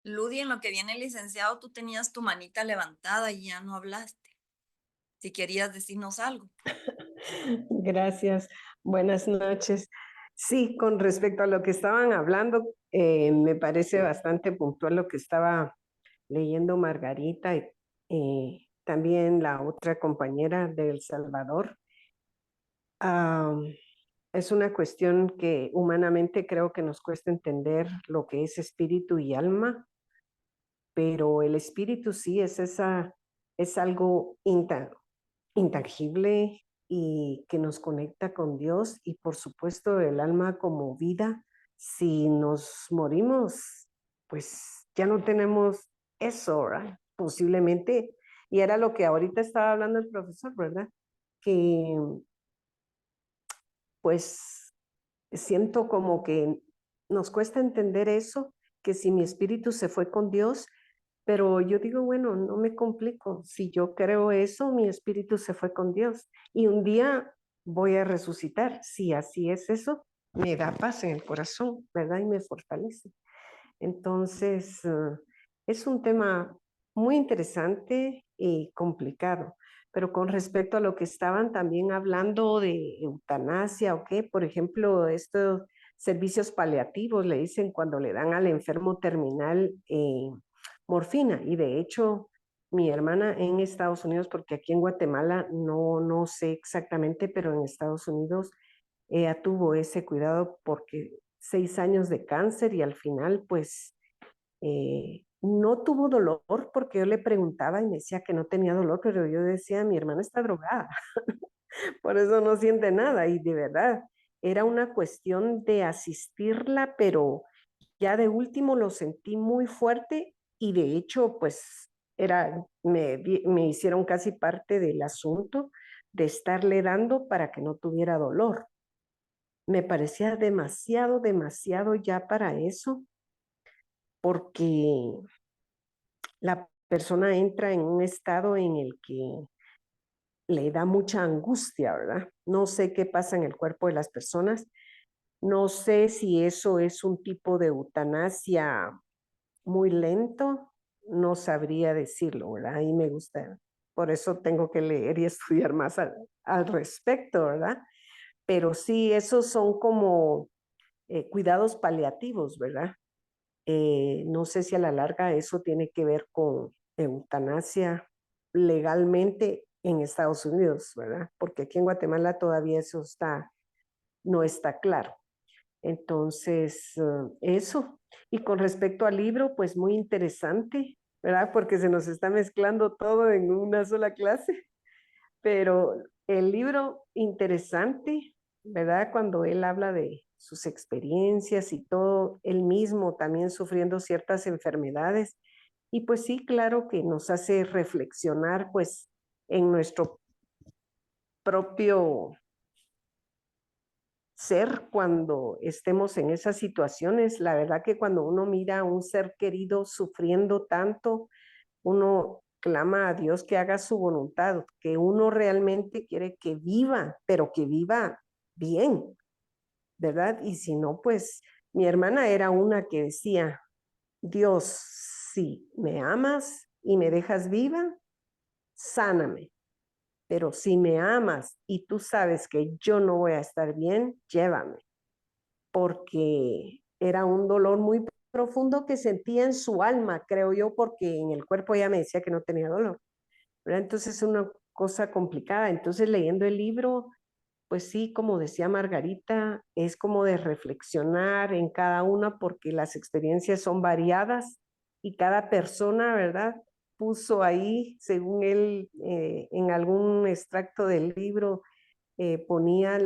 Ludi, en lo que viene el licenciado, tú tenías tu manita levantada y ya no hablaste. Si querías decirnos algo. Gracias. Buenas noches. Sí, con respecto a lo que estaban hablando, me parece bastante puntual lo que estaba leyendo Margarita y también la otra compañera de El Salvador. Es una cuestión que humanamente creo que nos cuesta entender lo que es espíritu y alma, pero el espíritu sí es algo intangible y que nos conecta con Dios, y por supuesto el alma como vida. Si nos morimos, pues ya no tenemos eso, ¿verdad? Posiblemente, y era lo que ahorita estaba hablando el profesor, ¿verdad? Que pues siento como que nos cuesta entender eso, que si mi espíritu se fue con Dios, pero yo digo, bueno, no me complico. Si yo creo eso, mi espíritu se fue con Dios y un día voy a resucitar. Si así es eso, me da paz en el corazón, ¿verdad? Y me fortalece. Entonces, es un tema muy interesante y complicado. Pero con respecto a lo que estaban también hablando de eutanasia o qué, por ejemplo, estos servicios paliativos le dicen cuando le dan al enfermo terminal morfina. Y de hecho, mi hermana en Estados Unidos, porque aquí en Guatemala no sé exactamente, pero en Estados Unidos ella tuvo ese cuidado porque 6 años de cáncer y al final pues no tuvo dolor, porque yo le preguntaba y me decía que no tenía dolor, pero yo decía, mi hermana está drogada, por eso no siente nada, y de verdad. era una cuestión de asistirla, pero ya de último lo sentí muy fuerte y de hecho, pues me hicieron casi parte del asunto de estarle dando para que no tuviera dolor. Me parecía demasiado, demasiado ya para eso, porque la persona entra en un estado en el que le da mucha angustia, ¿verdad? No sé qué pasa en el cuerpo de las personas. No sé si eso es un tipo de eutanasia muy lento, no sabría decirlo, ¿verdad? Ahí me gusta, por eso tengo que leer y estudiar más al respecto, ¿verdad? Pero sí, esos son como cuidados paliativos, ¿verdad? No sé si a la larga eso tiene que ver con eutanasia legalmente en Estados Unidos, ¿verdad? Porque aquí en Guatemala todavía eso no está claro. Entonces, eso. Y con respecto al libro, pues muy interesante, ¿verdad? Porque se nos está mezclando todo en una sola clase. Pero el libro interesante, ¿verdad? Cuando él habla de sus experiencias y todo, él mismo también sufriendo ciertas enfermedades. Y pues sí, claro que nos hace reflexionar pues en nuestro propio ser cuando estemos en esas situaciones. La verdad que cuando uno mira a un ser querido sufriendo tanto, uno clama a Dios que haga su voluntad, que uno realmente quiere que viva, pero que viva bien, ¿verdad? Y si no, pues mi hermana era una que decía, Dios, si me amas y me dejas viva, sáname. Pero si me amas y tú sabes que yo no voy a estar bien, llévame. Porque era un dolor muy profundo que sentía en su alma, creo yo, porque en el cuerpo ella me decía que no tenía dolor. ¿Verdad? Entonces es una cosa complicada. Entonces leyendo el libro, pues sí, como decía Margarita, es como de reflexionar en cada una porque las experiencias son variadas y cada persona, ¿verdad? Puso ahí, según él, en algún extracto del libro, ponía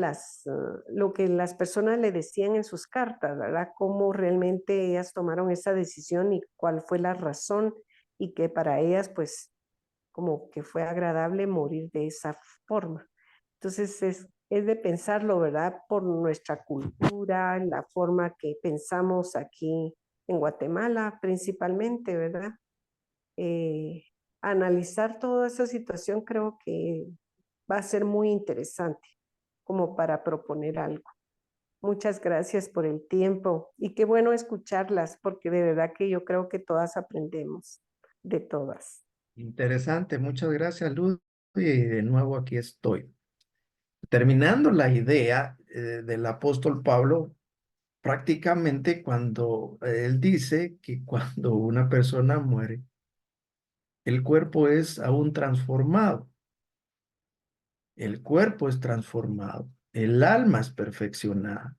lo que las personas le decían en sus cartas, ¿verdad? Cómo realmente ellas tomaron esa decisión y cuál fue la razón y que para ellas, pues, como que fue agradable morir de esa forma. Entonces es de pensarlo, ¿verdad? Por nuestra cultura, la forma que pensamos aquí en Guatemala principalmente, ¿verdad? Eh, Analizar toda esa situación creo que va a ser muy interesante como para proponer algo. Muchas gracias por el tiempo y qué bueno escucharlas porque de verdad que yo creo que todas aprendemos de todas. Interesante, muchas gracias, Luz. Y de nuevo aquí estoy. Terminando la idea del apóstol Pablo, prácticamente cuando él dice que cuando una persona muere, el cuerpo es aún transformado. El cuerpo es transformado, el alma es perfeccionada,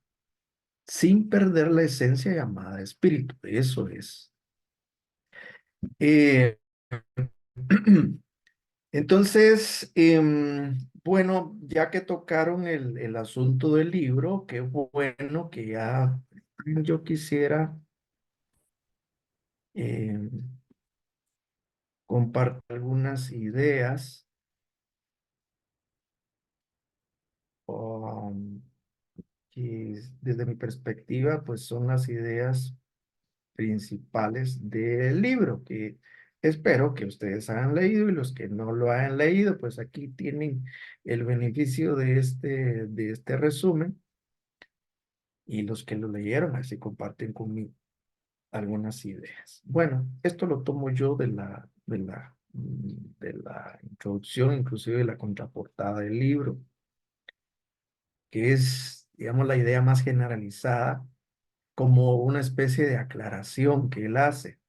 sin perder la esencia llamada espíritu. Eso es. Eh, Entonces, bueno, ya que tocaron el asunto del libro, qué bueno que ya yo quisiera em, compartir algunas ideas um, que desde mi perspectiva, pues son las ideas principales del libro, que espero que ustedes hayan leído y los que no lo hayan leído, pues aquí tienen el beneficio de este resumen y los que lo leyeron así comparten conmigo algunas ideas. Bueno, esto lo tomo yo de la introducción, inclusive de la contraportada del libro, que es, digamos, la idea más generalizada como una especie de aclaración que él hace.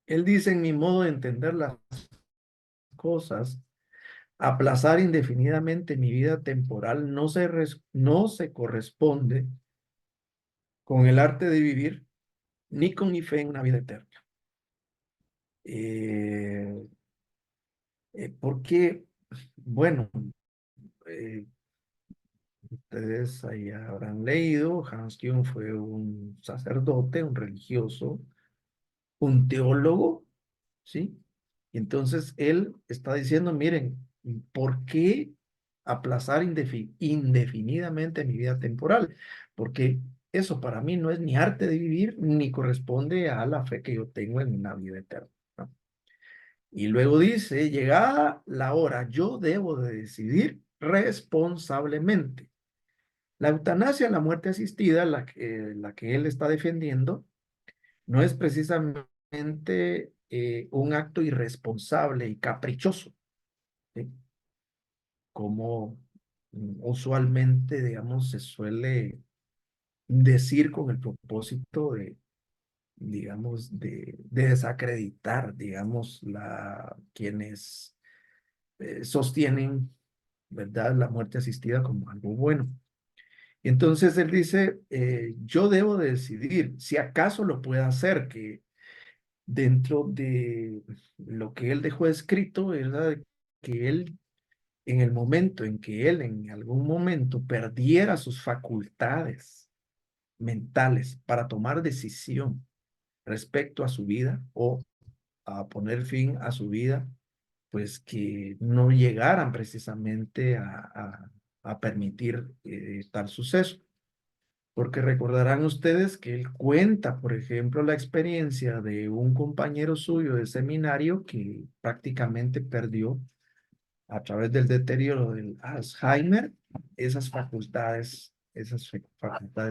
Él dice, en mi modo de entender las cosas, aplazar indefinidamente mi vida temporal no se corresponde con el arte de vivir ni con mi fe en una vida eterna. Eh, Porque, bueno, eh, Ustedes ahí habrán leído, Hans Küng fue un sacerdote, un religioso, un teólogo, ¿sí? Y entonces él está diciendo, miren, ¿por qué aplazar indefinidamente mi vida temporal? Porque eso para mí no es ni arte de vivir, ni corresponde a la fe que yo tengo en una vida eterna, ¿no? Y luego dice, llegada la hora, yo debo de decidir responsablemente. La eutanasia, la muerte asistida, la que él está defendiendo, no es precisamente un acto irresponsable y caprichoso, ¿sí? Como usualmente, digamos, se suele decir con el propósito de, digamos, de desacreditar, digamos, quienes sostienen, ¿verdad?, la muerte asistida como algo bueno. Y entonces él dice, yo debo de decidir si acaso lo puedo hacer, que dentro de lo que él dejó escrito, era que él, en el momento en que él en algún momento perdiera sus facultades mentales para tomar decisión respecto a su vida o a poner fin a su vida, pues que no llegaran precisamente a permitir tal suceso. Porque recordarán ustedes que él cuenta, por ejemplo, la experiencia de un compañero suyo de seminario que prácticamente perdió a través del deterioro del Alzheimer esas facultades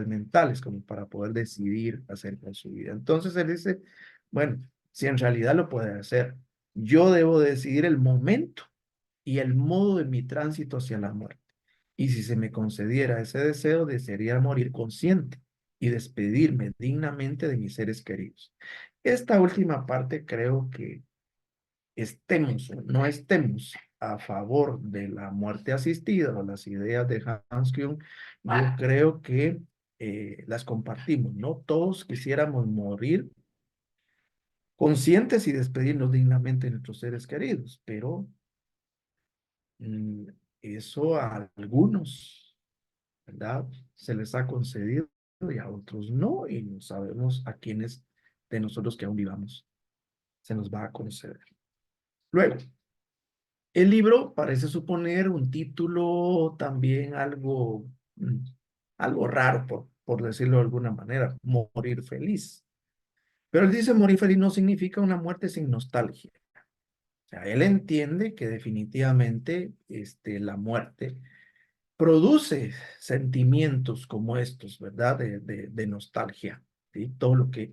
mentales como para poder decidir acerca de su vida. Entonces él dice, bueno, si en realidad lo puede hacer, yo debo decidir el momento y el modo de mi tránsito hacia la muerte. Y si se me concediera ese deseo, desearía morir consciente y despedirme dignamente de mis seres queridos. Esta última parte creo que estemos o no estemos a favor de la muerte asistida o las ideas de Hans Küng, yo creo que las compartimos, ¿no? Todos quisiéramos morir conscientes y despedirnos dignamente de nuestros seres queridos, pero eso a algunos, ¿verdad?, se les ha concedido y a otros no, y no sabemos a quiénes de nosotros que aún vivamos se nos va a conceder. Luego, el libro parece suponer un título también algo raro, por decirlo de alguna manera, morir feliz. Pero él dice morir feliz no significa una muerte sin nostalgia. O sea, él entiende que definitivamente la muerte produce sentimientos como estos, ¿verdad? De nostalgia, ¿sí? Todo lo que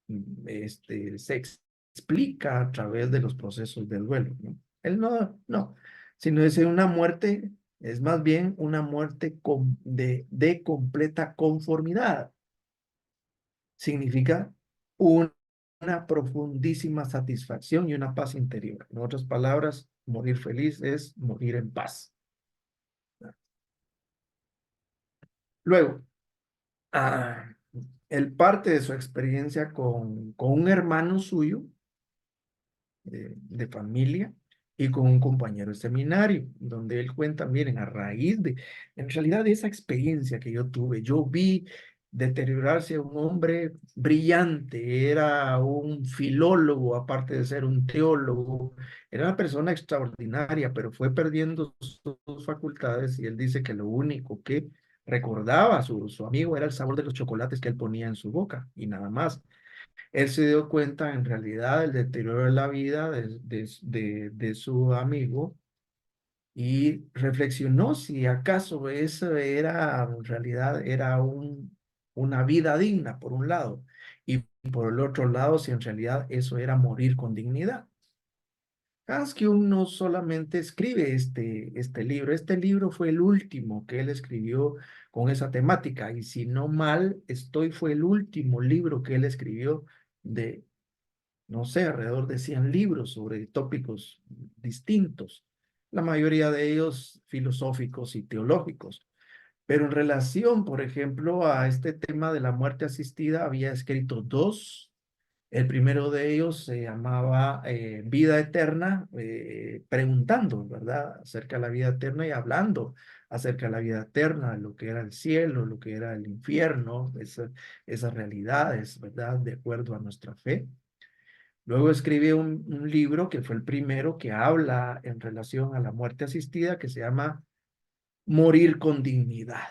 se explica a través de los procesos del duelo, ¿no? Él no, sino es una muerte, es más bien una muerte de completa conformidad. Significa una profundísima satisfacción y una paz interior. En otras palabras, morir feliz es morir en paz. Luego, él parte de su experiencia con un hermano suyo de familia y con un compañero de seminario, donde él cuenta, miren, a raíz en realidad de esa experiencia que yo tuve, yo vi deteriorarse a un hombre brillante, era un filólogo, aparte de ser un teólogo, era una persona extraordinaria, pero fue perdiendo sus facultades y él dice que lo único que recordaba a su amigo era el sabor de los chocolates que él ponía en su boca y nada más. Él se dio cuenta en realidad del deterioro de la vida de su amigo y reflexionó si acaso eso era, en realidad era una vida digna por un lado y por el otro lado si en realidad eso era morir con dignidad. Hans Küng no solamente escribe este libro fue el último que él escribió con esa temática, y si no mal estoy, fue el último libro que él escribió de, no sé, alrededor de 100 libros sobre tópicos distintos, la mayoría de ellos filosóficos y teológicos. Pero en relación, por ejemplo, a este tema de la muerte asistida, había escrito dos. El primero de ellos se llamaba Vida Eterna, preguntando, ¿verdad?, acerca de la vida eterna y hablando acerca de la vida eterna, de lo que era el cielo, lo que era el infierno, esas realidades, ¿verdad? De acuerdo a nuestra fe. Luego escribe un libro que fue el primero que habla en relación a la muerte asistida, que se llama Morir con dignidad.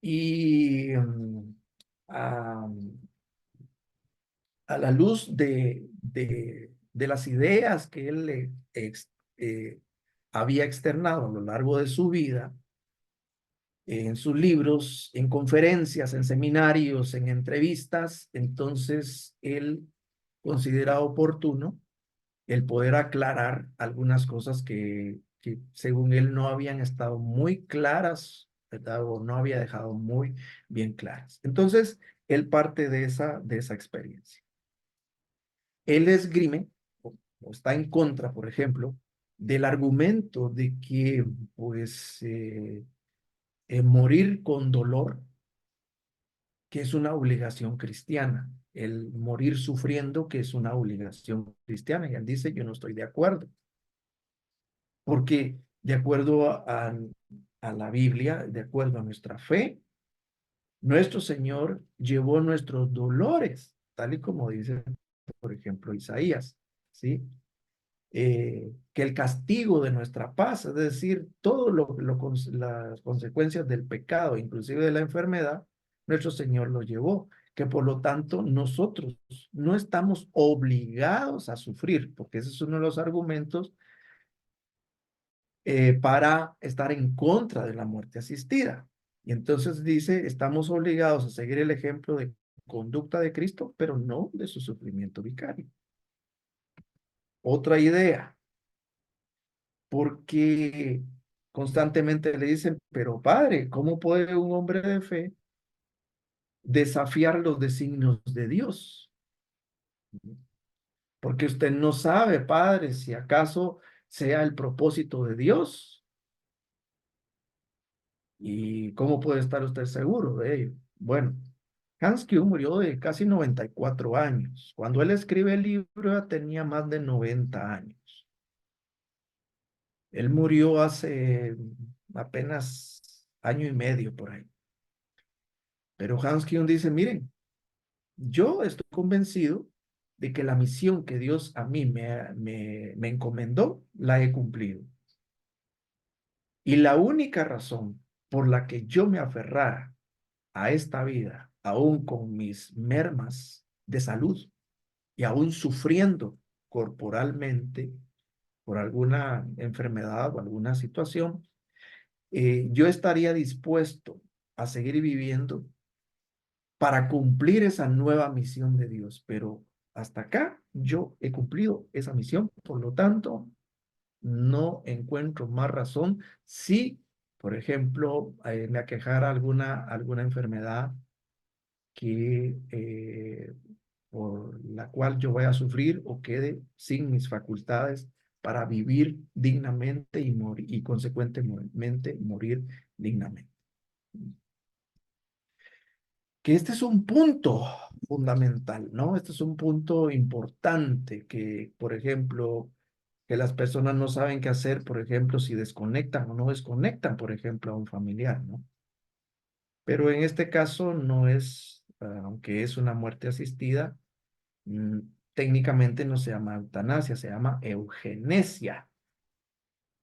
Y a la luz de las ideas que él había externado a lo largo de su vida, en sus libros, en conferencias, en seminarios, en entrevistas, entonces él considera oportuno el poder aclarar algunas cosas que según él no habían estado muy claras, ¿verdad? O no había dejado muy bien claras. Entonces, él parte de esa experiencia. Él esgrime o está en contra, por ejemplo, del argumento de que, pues, morir con dolor, que es una obligación cristiana, el morir sufriendo, que es una obligación cristiana. Y él dice, yo no estoy de acuerdo, porque de acuerdo a la Biblia, de acuerdo a nuestra fe, nuestro Señor llevó nuestros dolores, tal y como dice, por ejemplo, Isaías, ¿sí? Que el castigo de nuestra paz, es decir, todo las consecuencias del pecado, inclusive de la enfermedad, nuestro Señor lo llevó, que por lo tanto nosotros no estamos obligados a sufrir, porque ese es uno de los argumentos para estar en contra de la muerte asistida. Y entonces dice, estamos obligados a seguir el ejemplo de conducta de Cristo, pero no de su sufrimiento vicario. Otra idea, porque constantemente le dicen, pero padre, ¿cómo puede un hombre de fe desafiar los designios de Dios? Porque usted no sabe, padre, si acaso sea el propósito de Dios. ¿Y cómo puede estar usted seguro de ello? Bueno, Hans Kuhn murió de casi 94 años. Cuando él escribe el libro tenía más de 90 años. Él murió hace apenas año y medio por ahí. Pero Hans Kuhn dice, miren, yo estoy convencido de que la misión que Dios a mí me encomendó, la he cumplido. Y la única razón por la que yo me aferrara a esta vida, aún con mis mermas de salud y aún sufriendo corporalmente por alguna enfermedad o alguna situación, yo estaría dispuesto a seguir viviendo para cumplir esa nueva misión de Dios. Pero hasta acá yo he cumplido esa misión, por lo tanto, no encuentro más razón si, por ejemplo, me aquejara alguna enfermedad por la cual yo voy a sufrir o quede sin mis facultades para vivir dignamente y consecuentemente morir dignamente. Que este es un punto fundamental, ¿no? Este es un punto importante que, por ejemplo, que las personas no saben qué hacer, por ejemplo, si desconectan o no desconectan, por ejemplo, a un familiar, ¿no? Pero en este caso no es, aunque es una muerte asistida, técnicamente no se llama eutanasia, se llama eugenesia.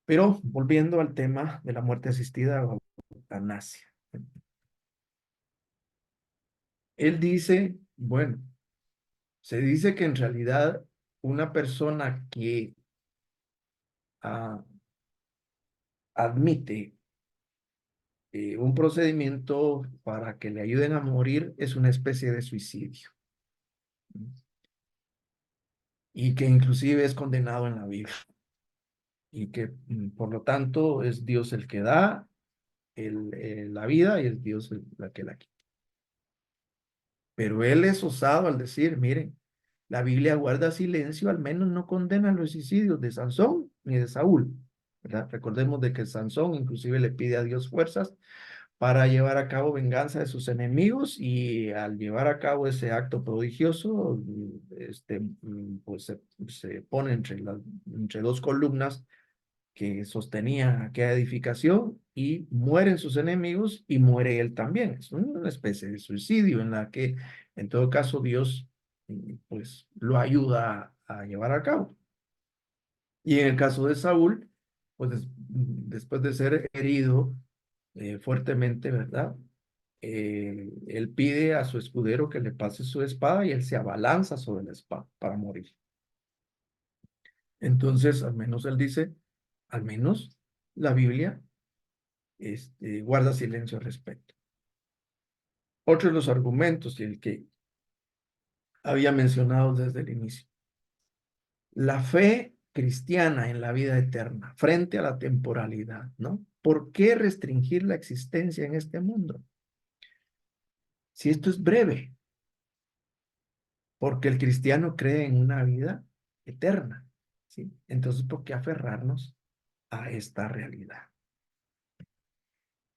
Pero volviendo al tema de la muerte asistida o eutanasia. Él dice, bueno, se dice que en realidad una persona que admite un procedimiento para que le ayuden a morir es una especie de suicidio. Y que inclusive es condenado en la Biblia. Y que por lo tanto es Dios el que da la vida y es Dios la que la quita. Pero él es osado al decir, miren, la Biblia guarda silencio, al menos no condena los suicidios de Sansón ni de Saúl, ¿verdad? Recordemos de que Sansón inclusive le pide a Dios fuerzas para llevar a cabo venganza de sus enemigos y al llevar a cabo ese acto prodigioso, pues se pone entre dos columnas que sostenía aquella edificación y mueren sus enemigos y muere él también. Es una especie de suicidio en la que, en todo caso, Dios pues lo ayuda a llevar a cabo. Y en el caso de Saúl, pues después de ser herido fuertemente, ¿verdad? Él pide a su escudero que le pase su espada y él se abalanza sobre la espada para morir. Entonces, al menos él dice, al menos la Biblia guarda silencio al respecto. Otro de los argumentos y el que había mencionado desde el inicio. La fe cristiana en la vida eterna frente a la temporalidad, ¿no? ¿Por qué restringir la existencia en este mundo? Si esto es breve, porque el cristiano cree en una vida eterna, ¿sí? Entonces, ¿por qué aferrarnos a esta realidad?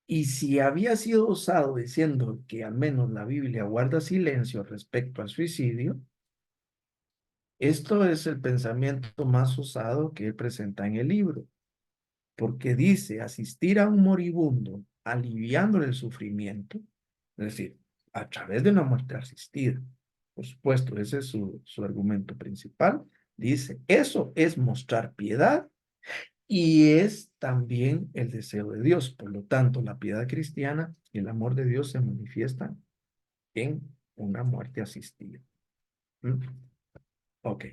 Y si había sido osado diciendo que al menos la Biblia guarda silencio respecto al suicidio, esto es el pensamiento más osado que él presenta en el libro, porque dice asistir a un moribundo aliviándole el sufrimiento, es decir, a través de una muerte asistida. Por supuesto, ese es su argumento principal. Dice, eso es mostrar piedad y es también el deseo de Dios. Por lo tanto, la piedad cristiana y el amor de Dios se manifiestan en una muerte asistida. Ok,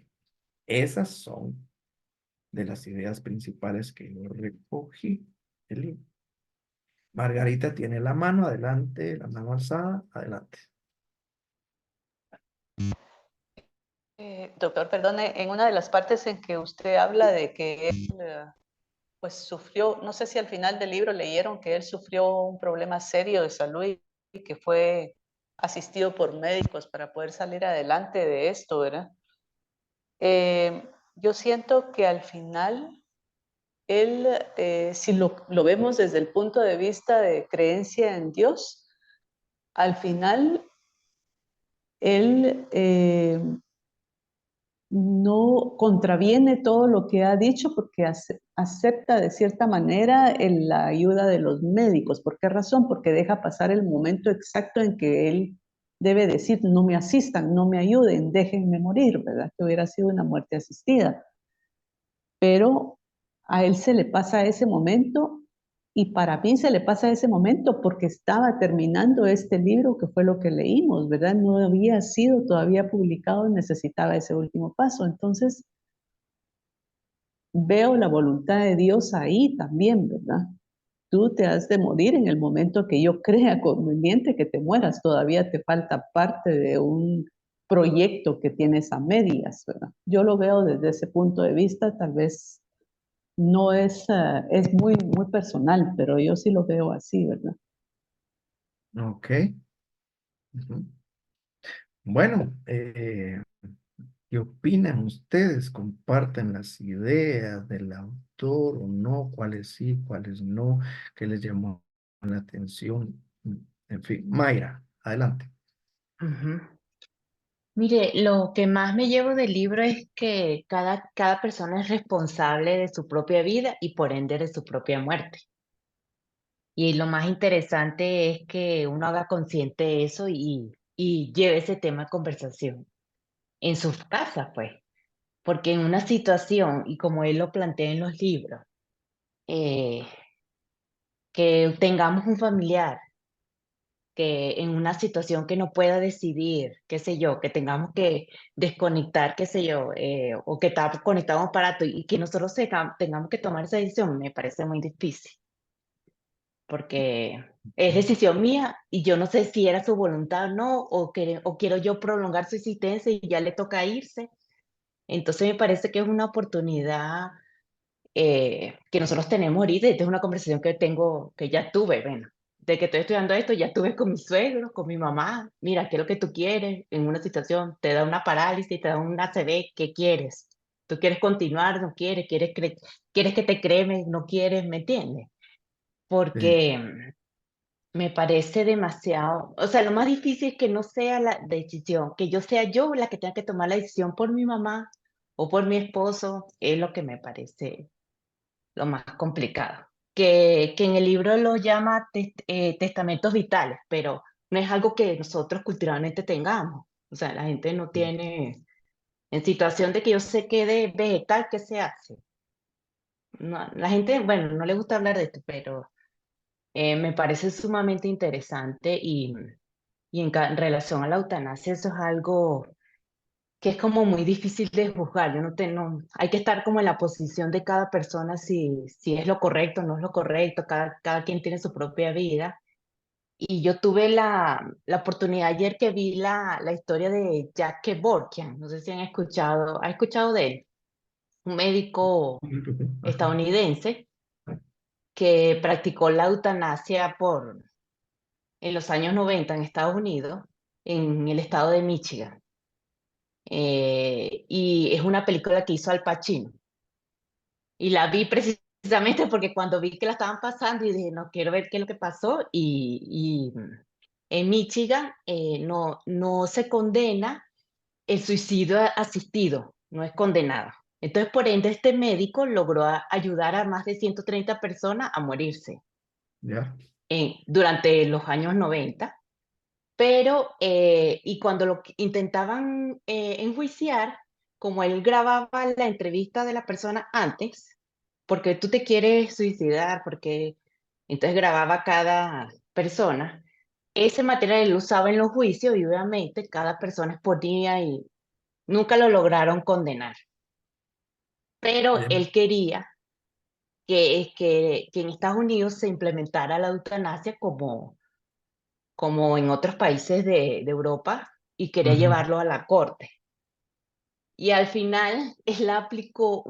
esas son de las ideas principales que yo recogí del libro. Margarita tiene la mano, adelante, la mano alzada, adelante. Doctor, perdone, en una de las partes en que usted habla de que él pues sufrió, no sé si al final del libro leyeron que él sufrió un problema serio de salud y que fue asistido por médicos para poder salir adelante de esto, ¿verdad? Yo siento que al final él, si lo vemos desde el punto de vista de creencia en Dios, al final él no contraviene todo lo que ha dicho porque acepta de cierta manera la ayuda de los médicos. ¿Por qué razón? Porque deja pasar el momento exacto en que él debe decir, no me asistan, no me ayuden, déjenme morir, ¿verdad? Que hubiera sido una muerte asistida. Pero a él se le pasa ese momento y para mí se le pasa ese momento porque estaba terminando este libro que fue lo que leímos, ¿verdad? No había sido todavía publicado, necesitaba ese último paso. Entonces, veo la voluntad de Dios ahí también, ¿verdad? Tú te has de morir en el momento que yo crea conveniente que te mueras. Todavía te falta parte de un proyecto que tienes a medias, ¿verdad? Yo lo veo desde ese punto de vista, tal vez no es, es muy, muy personal, pero yo sí lo veo así, ¿verdad? Ok. Bueno, ¿qué opinan ustedes? ¿Comparten las ideas del autor o no? ¿Cuáles sí, cuáles no? ¿Qué les llamó la atención? En fin, Mayra, adelante. Ujú. Mire, lo que más me llevo del libro es que cada persona es responsable de su propia vida y por ende de su propia muerte. Y lo más interesante es que uno haga consciente eso y lleve ese tema a conversación en sus casas, pues. Porque en una situación, y como él lo plantea en los libros, eh, que tengamos un familiar que en una situación que no pueda decidir, qué sé yo, que tengamos que desconectar, qué sé yo, o que está conectado a un aparato y que nosotros tengamos que tomar esa decisión, me parece muy difícil, porque es decisión mía y yo no sé si era su voluntad o no, o quiero yo prolongar su existencia y ya le toca irse. Entonces me parece que es una oportunidad que nosotros tenemos ahorita, y esta es una conversación que tengo, que ya tuve, bueno, de que estoy estudiando esto, ya tuve con mi suegro, con mi mamá, mira, ¿qué es lo que tú quieres en una situación? Te da una parálisis, te da un ACV, ¿qué quieres? ¿Tú quieres continuar? ¿No quieres? ¿Quieres que te cremes? ¿No quieres? ¿Me entiendes? Sí, Porque me parece demasiado, o sea, lo más difícil es que no sea la decisión, que yo sea yo la que tenga que tomar la decisión por mi mamá o por mi esposo, es lo que me parece lo más complicado. Que en el libro lo llama testamentos vitales, pero no es algo que nosotros culturalmente tengamos. O sea, la gente no tiene, en situación de que yo se quede vegetal, ¿qué se hace? No, la gente, bueno, no le gusta hablar de esto, pero me parece sumamente interesante y en relación a la eutanasia, eso es algo que es como muy difícil de juzgar. Yo hay que estar como en la posición de cada persona si es lo correcto o no es lo correcto. Cada quien tiene su propia vida. Y yo tuve la oportunidad ayer que vi la historia de Jack Kevorkian. No sé si ¿ha escuchado de él? Un médico Ajá. estadounidense que practicó la eutanasia en los años 90 en Estados Unidos, en el estado de Michigan. Y es una película que hizo Al Pacino. Y la vi precisamente porque cuando vi que la estaban pasando y dije, no, quiero ver qué es lo que pasó. Y en Michigan no se condena el suicidio asistido, no es condenado. Entonces, por ende, este médico logró ayudar a más de 130 personas a morirse Ya. durante los años 90. Pero, y cuando lo intentaban enjuiciar, como él grababa la entrevista de la persona antes, porque tú te quieres suicidar, porque entonces grababa cada persona, ese material él lo usaba en los juicios y obviamente cada persona exponía y nunca lo lograron condenar. Pero Ya. él quería que en Estados Unidos se implementara la eutanasia como en otros países de Europa y quería Ujú. llevarlo a la corte. Y al final él aplicó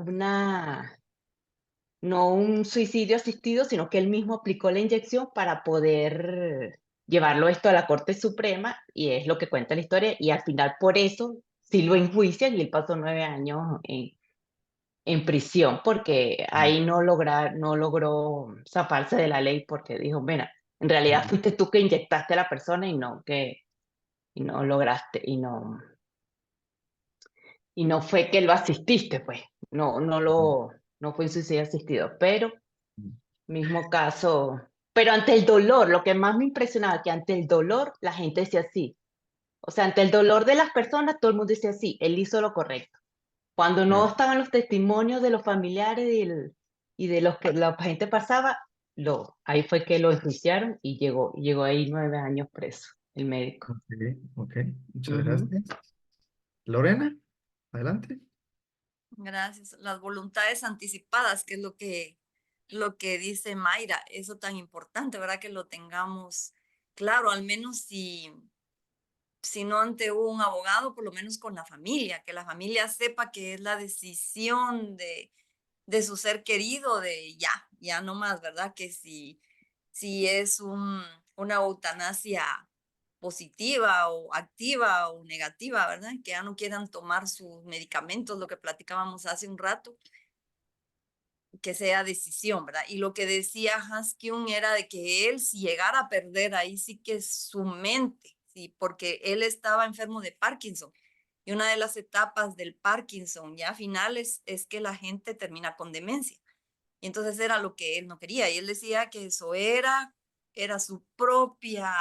no un suicidio asistido, sino que él mismo aplicó la inyección para poder llevarlo esto a la Corte Suprema y es lo que cuenta la historia y al final por eso sí lo enjuician y él pasó 9 años en prisión porque ahí no logró zafarse de la ley porque dijo, mira, en realidad fuiste tú que inyectaste a la persona y no lograste, y no fue que lo asististe, pues, no fue un suicidio asistido, pero mismo caso, pero ante el dolor, lo que más me impresionaba, que ante el dolor la gente decía sí, o sea, ante el dolor de las personas todo el mundo decía sí, él hizo lo correcto. Cuando no Ya. estaban los testimonios de los familiares y de los que la gente pasaba, ahí fue que lo enjuiciaron y llegó ahí 9 años preso, el médico. Ok, ok. Muchas Ujú. gracias. Lorena, adelante. Gracias. Las voluntades anticipadas, que es lo que dice Mayra, eso tan importante, ¿verdad? Que lo tengamos claro, al menos si no ante un abogado, por lo menos con la familia, que la familia sepa que es la decisión de su ser querido, de ya no más, ¿verdad? Que si es una eutanasia positiva o activa o negativa, ¿verdad? Que ya no quieran tomar sus medicamentos, lo que platicábamos hace un rato, que sea decisión, ¿verdad? Y lo que decía Hans Kuhn era de que él, si llegara a perder, ahí sí que su mente, sí, porque él estaba enfermo de Parkinson. Y una de las etapas del Parkinson ya finales es que la gente termina con demencia. Y entonces era lo que él no quería. Y él decía que eso era su propia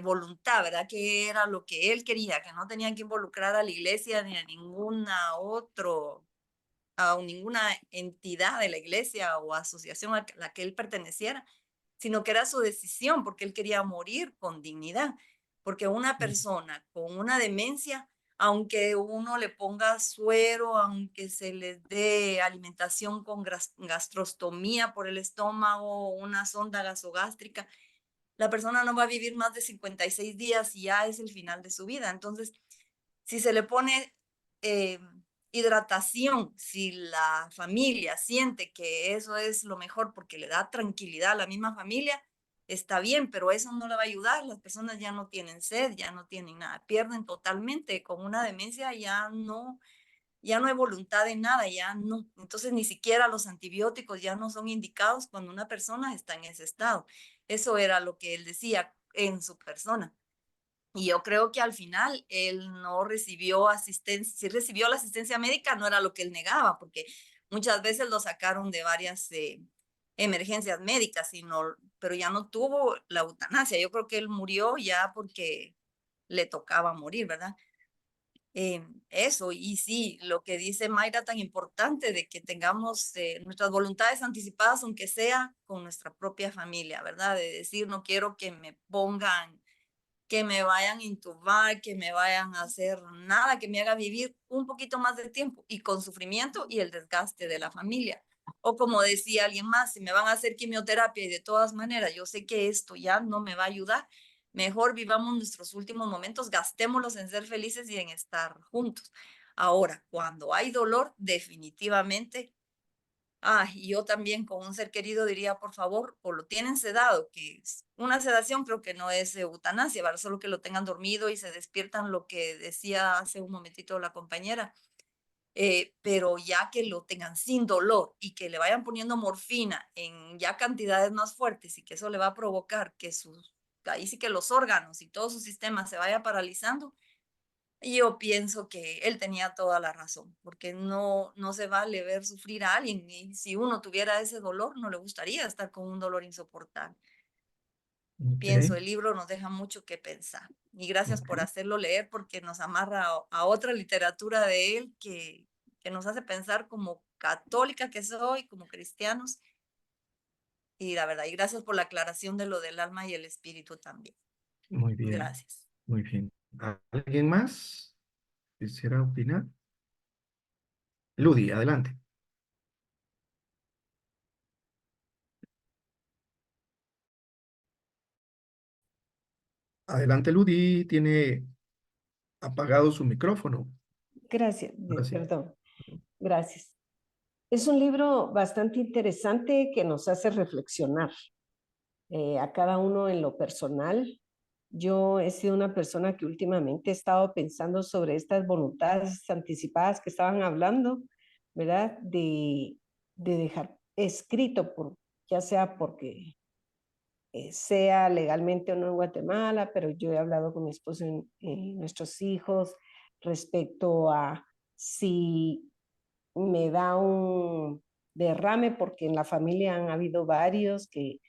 voluntad, ¿verdad? Que era lo que él quería, que no tenían que involucrar a la iglesia ni a ninguna entidad de la iglesia o asociación a la que él perteneciera, sino que era su decisión porque él quería morir con dignidad. Porque una persona con una demencia, aunque uno le ponga suero, aunque se les dé alimentación con gastrostomía por el estómago, una sonda gasogástrica, la persona no va a vivir más de 56 días y ya es el final de su vida. Entonces, si se le pone hidratación, si la familia siente que eso es lo mejor porque le da tranquilidad a la misma familia, está bien, pero eso no le va a ayudar. Las personas ya no tienen sed, ya no tienen nada, pierden totalmente. Con una demencia ya no hay voluntad de nada, ya no. Entonces ni siquiera los antibióticos ya no son indicados cuando una persona está en ese estado. Eso era lo que él decía en su persona. Y yo creo que al final él no recibió asistencia, si recibió la asistencia médica no era lo que él negaba, porque Muchas veces lo sacaron de varias emergencias médicas, pero ya no tuvo la eutanasia. Yo creo que él murió ya porque le tocaba morir, ¿verdad? Eso, y sí, lo que dice Mayra tan importante de que tengamos nuestras voluntades anticipadas, aunque sea con nuestra propia familia, ¿verdad? De decir, no quiero que me pongan, que me vayan a intubar, que me vayan a hacer nada, que me haga vivir un poquito más de tiempo y con sufrimiento y el desgaste de la familia. O como decía alguien más, si me van a hacer quimioterapia y de todas maneras yo sé que esto ya no me va a ayudar, mejor vivamos nuestros últimos momentos, gastémoslos en ser felices y en estar juntos. Ahora, cuando hay dolor, definitivamente, y yo también con un ser querido diría, por favor, o lo tienen sedado, que es una sedación creo que no es eutanasia, ¿verdad? Solo que lo tengan dormido y se despiertan, lo que decía hace un momentito la compañera, pero ya que lo tengan sin dolor y que le vayan poniendo morfina en ya cantidades más fuertes y que eso le va a provocar que ahí sí que los órganos y todo su sistema se vaya paralizando, yo pienso que él tenía toda la razón, porque no se vale ver sufrir a alguien y si uno tuviera ese dolor, no le gustaría estar con un dolor insoportable. Pienso, el libro nos deja mucho que pensar y gracias por hacerlo leer porque nos amarra a otra literatura de él que nos hace pensar como católica que soy, como cristianos y la verdad, y gracias por la aclaración de lo del alma y el espíritu también. Muy bien, Gracias. muy bien. ¿Alguien más quisiera opinar? Ludi, adelante. Adelante, Ludi, tiene apagado su micrófono. Gracias, Ahora sí. perdón. Gracias. Es un libro bastante interesante que nos hace reflexionar a cada uno en lo personal. Yo he sido una persona que últimamente he estado pensando sobre estas voluntades anticipadas que estaban hablando, ¿verdad? De dejar escrito, ya sea porque sea legalmente o no en Guatemala, pero yo he hablado con mi esposo y nuestros hijos respecto a si me da un derrame, porque en la familia han habido varios que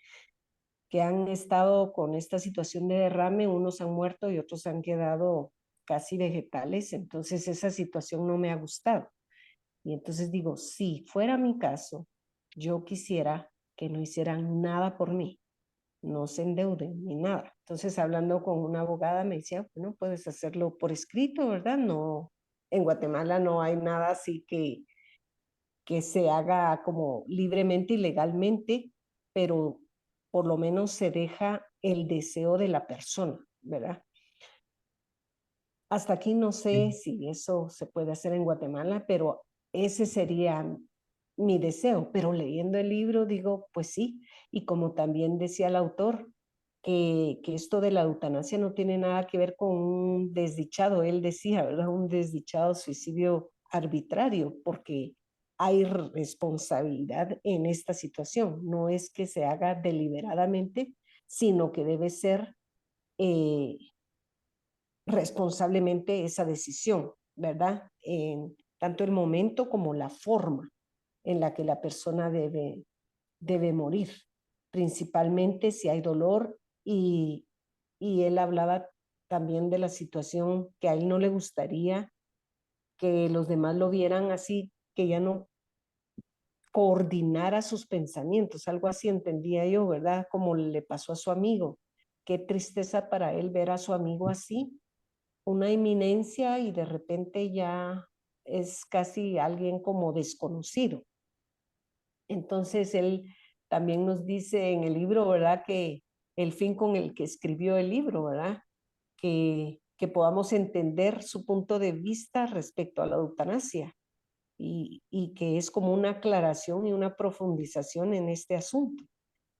han estado con esta situación de derrame, unos han muerto y otros han quedado casi vegetales, entonces esa situación no me ha gustado. Y entonces digo, si fuera mi caso, yo quisiera que no hicieran nada por mí, no se endeuden ni nada. Entonces, hablando con una abogada, me decía, bueno, puedes hacerlo por escrito, ¿verdad? No, en Guatemala no hay nada así que se haga como libremente y legalmente, pero por lo menos se deja el deseo de la persona, ¿verdad? Hasta aquí no sé si eso se puede hacer en Guatemala, pero ese sería mi deseo. Pero leyendo el libro digo, pues sí, y como también decía el autor, que esto de la eutanasia no tiene nada que ver con un desdichado, él decía, ¿verdad? Un desdichado suicidio arbitrario, porque hay responsabilidad en esta situación. No es que se haga deliberadamente, sino que debe ser responsablemente esa decisión, ¿verdad? En tanto el momento como la forma en la que la persona debe morir, principalmente si hay dolor y él hablaba también de la situación que a él no le gustaría que los demás lo vieran así, que ya no coordinara sus pensamientos, algo así entendía yo, ¿verdad? Como le pasó a su amigo. Qué tristeza para él ver a su amigo así, una inminencia y de repente ya es casi alguien como desconocido. Entonces él también nos dice en el libro, ¿verdad? Que el fin con el que escribió el libro, ¿verdad? Que podamos entender su punto de vista respecto a la eutanasia y que es como una aclaración y una profundización en este asunto,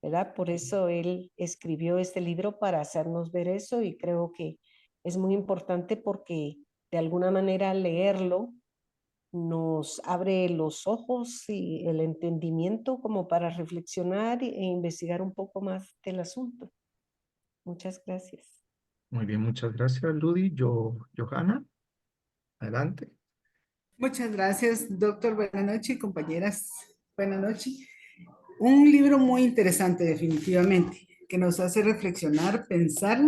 ¿verdad? Por eso él escribió este libro para hacernos ver eso y creo que es muy importante porque de alguna manera leerlo nos abre los ojos y el entendimiento como para reflexionar e investigar un poco más del asunto. Muchas gracias. Muy bien, muchas gracias, Ludi. Johanna, adelante. Muchas gracias, doctor. Buenas noches, compañeras. Buenas noches. Un libro muy interesante, definitivamente, que nos hace reflexionar, pensar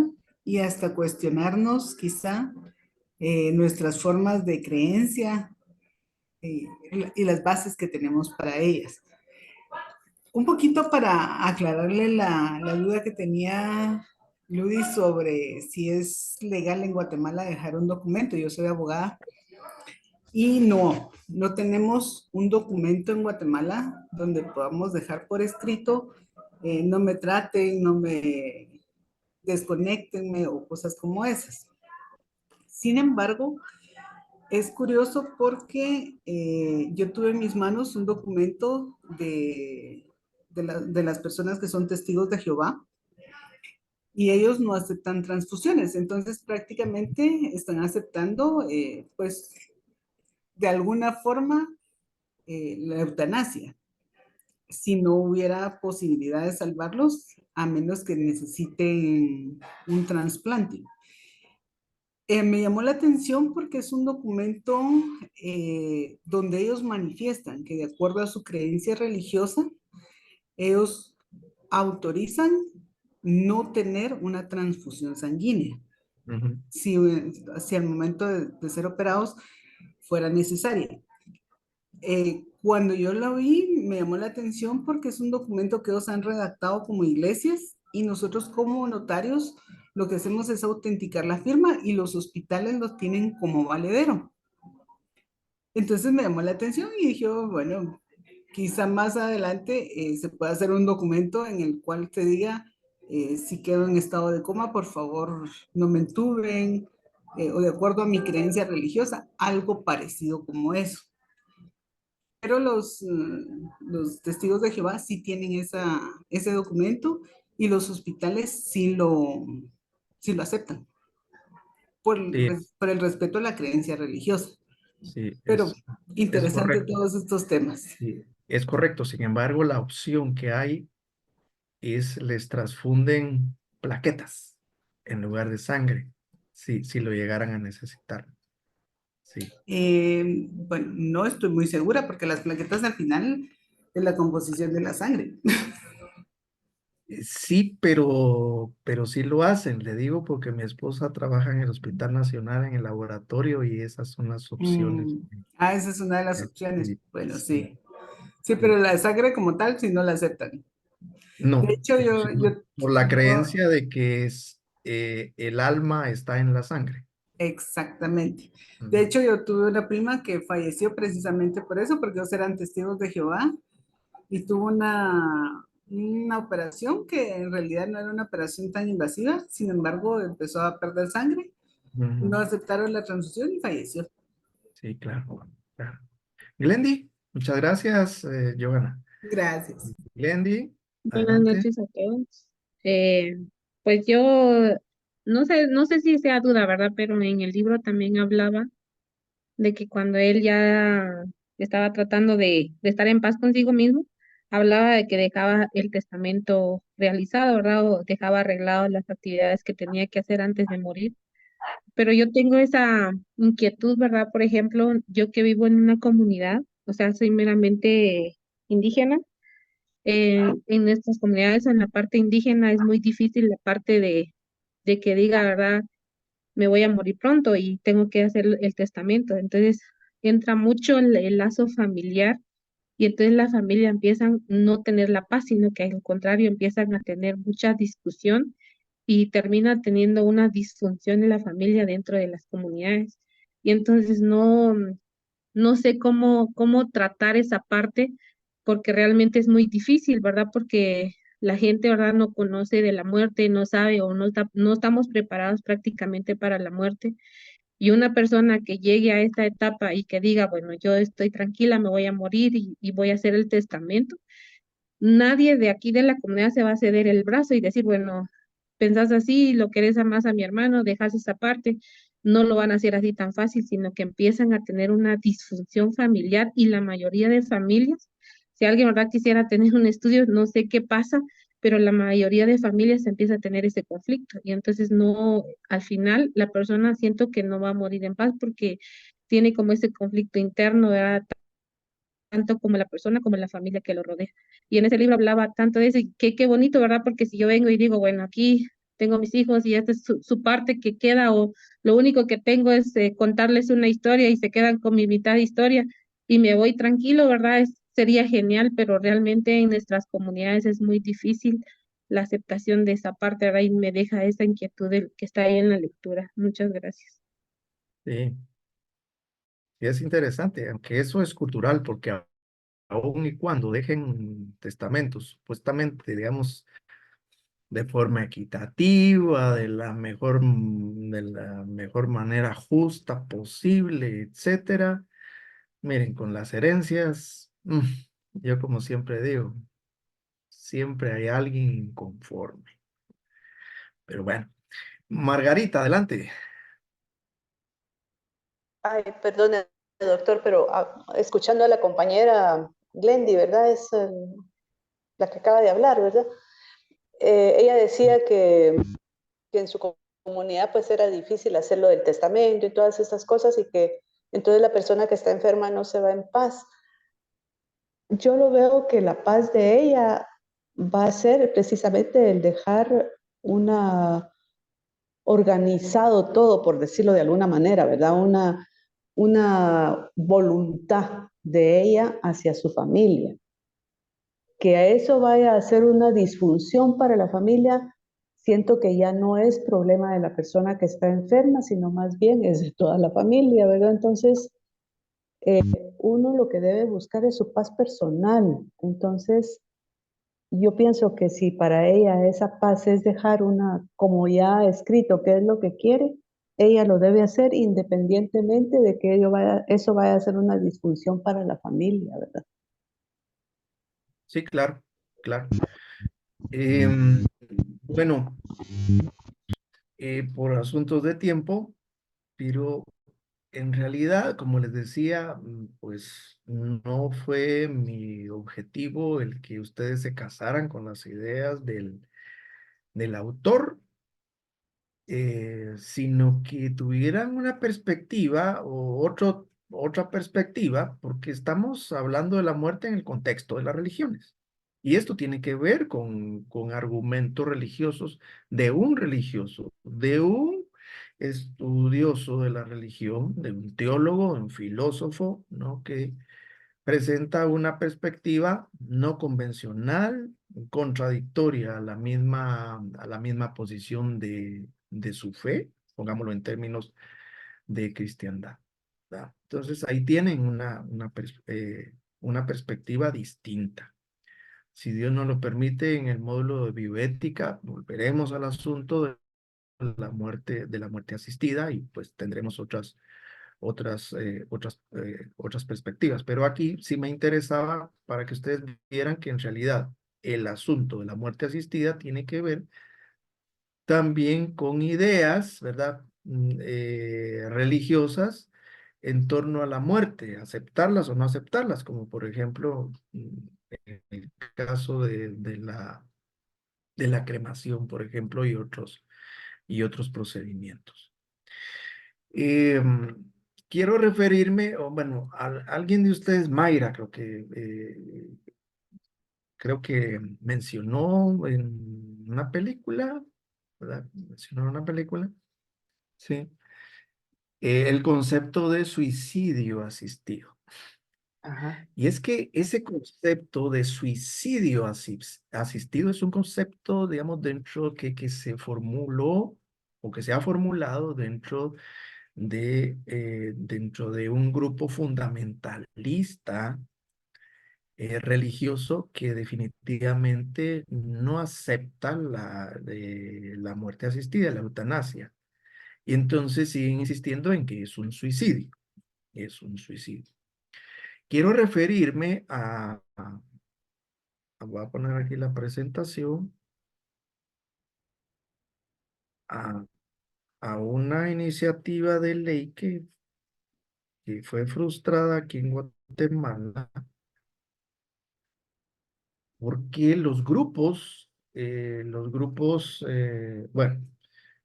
y hasta cuestionarnos quizá nuestras formas de creencia eh, y las bases que tenemos para ellas. Un poquito para aclararle la duda que tenía Ludy sobre si es legal en Guatemala dejar un documento. Yo soy abogada y no tenemos un documento en Guatemala donde podamos dejar por escrito, no me traten, no me desconectenme o cosas como esas. Sin embargo, es curioso porque yo tuve en mis manos un documento de las personas que son testigos de Jehová y ellos no aceptan transfusiones. Entonces, prácticamente están aceptando, pues, de alguna forma, la eutanasia, si no hubiera posibilidad de salvarlos, a menos que necesiten un trasplante. Me llamó la atención porque es un documento donde ellos manifiestan que de acuerdo a su creencia religiosa, ellos autorizan no tener una transfusión sanguínea. Si al momento de ser operados fuera necesaria. Cuando yo lo vi, me llamó la atención porque es un documento que ellos han redactado como iglesias y nosotros como notarios lo que hacemos es autenticar la firma y los hospitales los tienen como valedero. Entonces me llamó la atención y dije, oh, bueno, quizá más adelante se pueda hacer un documento en el cual te diga, si quedo en estado de coma, por favor no me entuben, o de acuerdo a mi creencia religiosa, algo parecido como eso. Pero los testigos de Jehová sí tienen ese documento y los hospitales sí lo aceptan Sí, por el respeto a la creencia religiosa. sí, Pero es interesante correcto. todos estos temas. Sí, es correcto. Sin embargo, la opción que hay es les transfunden plaquetas en lugar de sangre, si lo llegaran a necesitar. Sí. Bueno, no estoy muy segura porque las plaquetas al final es la composición de la sangre. Sí, pero sí lo hacen, le digo, porque mi esposa trabaja en el Hospital Nacional en el laboratorio y esas son las opciones. Esa es una de las opciones. Sí, Bueno, sí, sí. Sí, sí. pero la sangre como tal, si no la aceptan. De No, hecho, por la creencia de que el alma está en la sangre. exactamente. De hecho, yo tuve una prima que falleció precisamente por eso, porque ellos eran testigos de Jehová y tuvo una operación que en realidad no era una operación tan invasiva, sin embargo, empezó a perder sangre, no aceptaron la transfusión y falleció. Sí, claro, claro. Glendy, muchas gracias, Johanna. Gracias. Glendy, Buenas adelante. noches a todos. Pues yo no sé si sea duda, ¿verdad? Pero en el libro también hablaba de que cuando él ya estaba tratando de estar en paz consigo mismo, hablaba de que dejaba el testamento realizado, ¿verdad? O dejaba arreglado las actividades que tenía que hacer antes de morir. Pero yo tengo esa inquietud, ¿verdad? Por ejemplo, yo que vivo en una comunidad, o sea, soy meramente indígena. En nuestras comunidades, en la parte indígena, es muy difícil la parte de que diga, ¿verdad? Me voy a morir pronto y tengo que hacer el testamento. Entonces, entra mucho el lazo familiar y entonces la familia empieza a no tener la paz, sino que al contrario empiezan a tener mucha discusión y termina teniendo una disfunción en la familia dentro de las comunidades. Y entonces no sé cómo tratar esa parte porque realmente es muy difícil, ¿verdad? Porque la gente, ¿verdad? No conoce de la muerte, no sabe o no estamos preparados prácticamente para la muerte. Y una persona que llegue a esta etapa y que diga, bueno, yo estoy tranquila, me voy a morir y voy a hacer el testamento, nadie de aquí de la comunidad se va a ceder el brazo y decir, bueno, pensás así, lo querés a más a mi hermano, dejas esa parte, no lo van a hacer así tan fácil, sino que empiezan a tener una disfunción familiar y la mayoría de familias, si alguien, ¿verdad?, quisiera tener un estudio, no sé qué pasa, pero la mayoría de familias empieza a tener ese conflicto y entonces no, al final la persona siento que no va a morir en paz porque tiene como ese conflicto interno, ¿verdad? Tanto como la persona como la familia que lo rodea. Y en ese libro hablaba tanto de eso, y qué bonito, ¿verdad? Porque si yo vengo y digo, bueno, aquí tengo mis hijos y esta es su parte que queda, o lo único que tengo es contarles una historia y se quedan con mi mitad de historia y me voy tranquilo, ¿verdad? Sería genial, pero realmente en nuestras comunidades es muy difícil la aceptación de esa parte, ¿verdad? Y me deja esa inquietud que está ahí en la lectura. Muchas gracias. Sí, y es interesante, aunque eso es cultural, porque aun y cuando dejen testamentos, supuestamente, digamos, de forma equitativa, de la mejor manera justa posible, etcétera. Miren, con las herencias, yo como siempre digo, siempre hay alguien inconforme. Pero bueno, Margarita, adelante. Ay, perdone, doctor, pero escuchando a la compañera Glendy, ¿verdad? Es la que acaba de hablar, ¿verdad? Ella decía que en su comunidad pues era difícil hacerlo del testamento y todas estas cosas y que entonces la persona que está enferma no se va en paz. Yo lo veo que la paz de ella va a ser precisamente el dejar una organizado todo, por decirlo de alguna manera, ¿verdad? Una voluntad de ella hacia su familia. Que a eso vaya a ser una disfunción para la familia, siento que ya no es problema de la persona que está enferma, sino más bien es de toda la familia, ¿verdad? Entonces, eh, uno lo que debe buscar es su paz personal. Entonces, yo pienso que si para ella esa paz es dejar una, como ya escrito, qué es lo que quiere, ella lo debe hacer independientemente de que eso vaya a ser una disfunción para la familia, ¿verdad? Sí, claro, claro. Em, bueno, por asuntos de tiempo, pero en realidad, como les decía, pues no fue mi objetivo el que ustedes se casaran con las ideas del autor, sino que tuvieran una perspectiva o otra perspectiva, porque estamos hablando de la muerte en el contexto de las religiones. Y esto tiene que ver con argumentos religiosos de un religioso, de un estudioso de la religión, de un teólogo, un filósofo, ¿no? Que presenta una perspectiva no convencional, contradictoria a la misma posición de su fe, pongámoslo en términos de cristiandad, ¿verdad? Entonces ahí tienen una perspectiva distinta. Si Dios nos lo permite, en el módulo de bioética volveremos al asunto de la muerte asistida y pues tendremos otras perspectivas. Pero aquí sí me interesaba para que ustedes vieran que en realidad el asunto de la muerte asistida tiene que ver también con ideas, ¿verdad? Religiosas en torno a la muerte, aceptarlas o no aceptarlas, como por ejemplo en el caso de la cremación, por ejemplo, y otros procedimientos. Quiero referirme, o bueno, a alguien de ustedes, Mayra, creo que mencionó en una película, ¿verdad? Mencionó en una película, sí, el concepto de suicidio asistido. Ajá. Y es que ese concepto de suicidio asistido es un concepto, digamos, que se formuló o que se ha formulado dentro de un grupo fundamentalista religioso que definitivamente no acepta la muerte asistida, la eutanasia. Y entonces siguen insistiendo en que es un suicidio. Quiero referirme voy a poner aquí la presentación, a, a una iniciativa de ley que fue frustrada aquí en Guatemala porque bueno,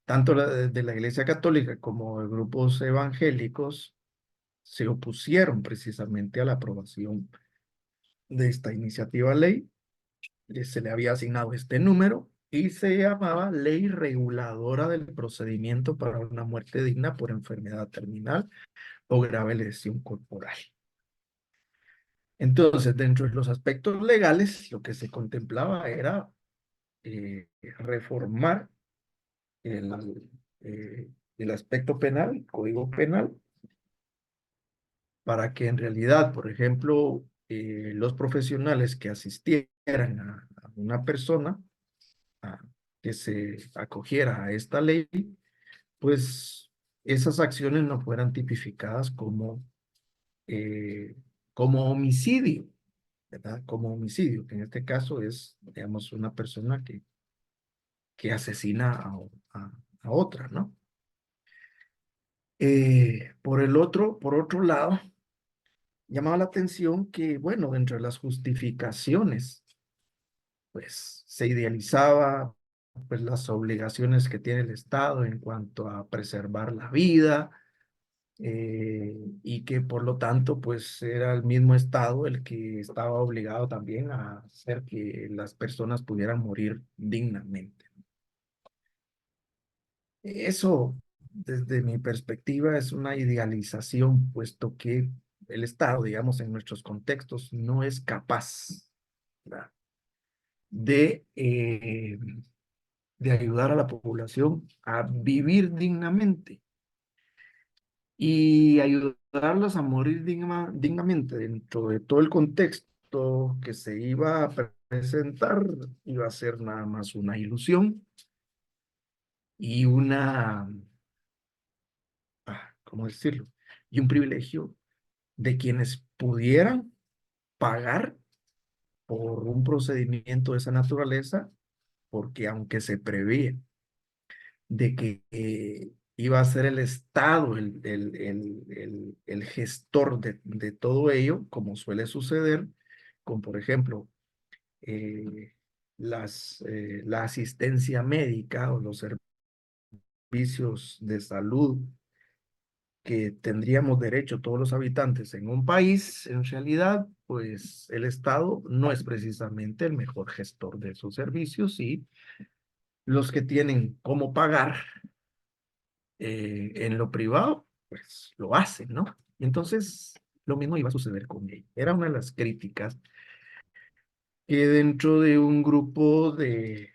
tanto de la Iglesia Católica como de grupos evangélicos se opusieron precisamente a la aprobación de esta iniciativa ley. Se le había asignado este número y se llamaba Ley Reguladora del Procedimiento para una Muerte Digna por Enfermedad Terminal o Grave Lesión Corporal. Entonces, dentro de los aspectos legales, lo que se contemplaba era reformar el aspecto penal, el Código Penal, para que en realidad, por ejemplo, los profesionales que asistieran a una persona que se acogiera a esta ley, pues esas acciones no fueran tipificadas como homicidio, ¿verdad? Como homicidio, que en este caso es, digamos, una persona que asesina a otra, ¿no? Por otro lado, llamaba la atención que, bueno, dentro de las justificaciones, pues se idealizaba pues las obligaciones que tiene el Estado en cuanto a preservar la vida, y que por lo tanto pues era el mismo Estado el que estaba obligado también a hacer que las personas pudieran morir dignamente. Eso, desde mi perspectiva, es una idealización, puesto que el Estado, digamos, en nuestros contextos, no es capaz, ¿verdad?, de ayudar a la población a vivir dignamente y ayudarlas a morir dignamente dentro de todo el contexto que se iba a presentar. Iba a ser nada más una ilusión y ¿cómo decirlo? Y un privilegio de quienes pudieran pagar por un procedimiento de esa naturaleza, porque aunque se prevé de que iba a ser el Estado el gestor de todo ello, como suele suceder con, por ejemplo, la asistencia médica o los servicios de salud que tendríamos derecho todos los habitantes en un país. En realidad, pues el Estado no es precisamente el mejor gestor de esos servicios, y los que tienen cómo pagar en lo privado, pues lo hacen, ¿no? Y entonces lo mismo iba a suceder con ella. Era una de las críticas que dentro de un grupo de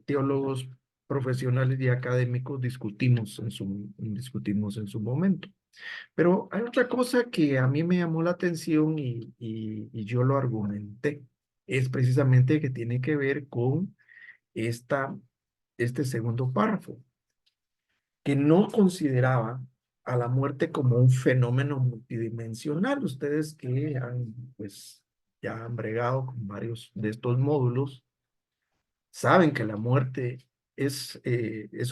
teólogos profesionales y académicos discutimos en su momento. Pero hay otra cosa que a mí me llamó la atención y yo lo argumenté. Es precisamente que tiene que ver con este segundo párrafo, que no consideraba a la muerte como un fenómeno multidimensional. Ustedes que pues, ya han bregado con varios de estos módulos, saben que la muerte es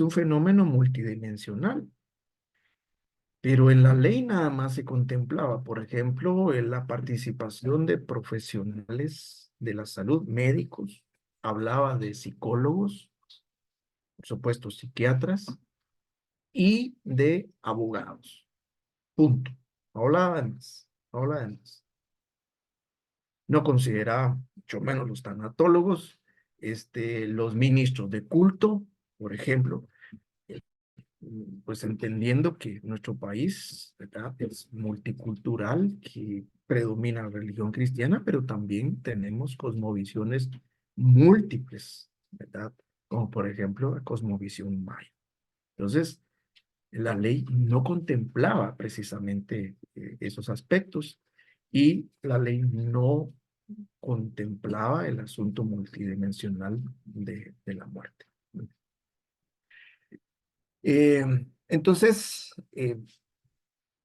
un fenómeno multidimensional. Pero en la ley nada más se contemplaba, por ejemplo, en la participación de profesionales de la salud, médicos, hablaba de psicólogos, por supuesto, psiquiatras, y de abogados. Punto. No hablaba de más. No hablaba de más. No consideraba, mucho menos los tanatólogos, los ministros de culto, por ejemplo, pues entendiendo que nuestro país, ¿verdad?, es multicultural, que predomina la religión cristiana, pero también tenemos cosmovisiones múltiples, ¿verdad? Como por ejemplo la cosmovisión maya. Entonces, la ley no contemplaba precisamente esos aspectos, y la ley no contemplaba el asunto multidimensional de la muerte. Entonces,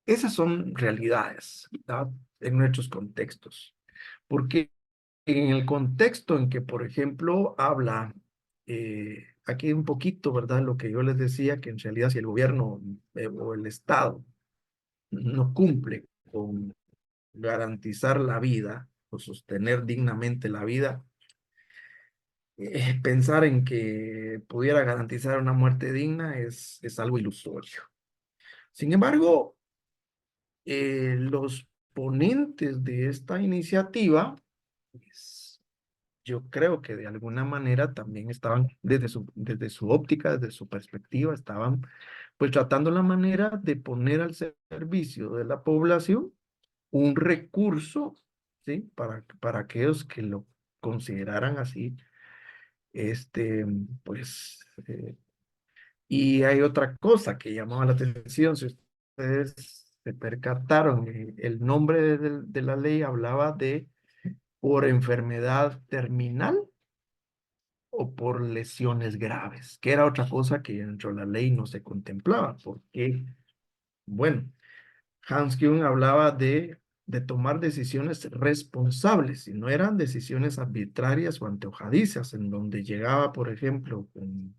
esas son realidades, ¿verdad?, en nuestros contextos. Porque en el contexto en que, por ejemplo, habla aquí un poquito, ¿verdad?, lo que yo les decía, que en realidad si el gobierno o el Estado no cumple con garantizar la vida o sostener dignamente la vida, pensar en que pudiera garantizar una muerte digna es algo ilusorio. Sin embargo, los ponentes de esta iniciativa, pues, yo creo que de alguna manera también estaban, desde su óptica, desde su perspectiva, estaban pues tratando la manera de poner al servicio de la población un recurso, ¿sí? Para aquellos que lo consideraran así, pues, y hay otra cosa que llamaba la atención, si ustedes se percataron, el nombre de la ley hablaba de por enfermedad terminal o por lesiones graves, que era otra cosa que dentro de la ley no se contemplaba, porque, bueno, Hans Kuhn hablaba de tomar decisiones responsables, y no eran decisiones arbitrarias o antojadizas, en donde llegaba, por ejemplo, con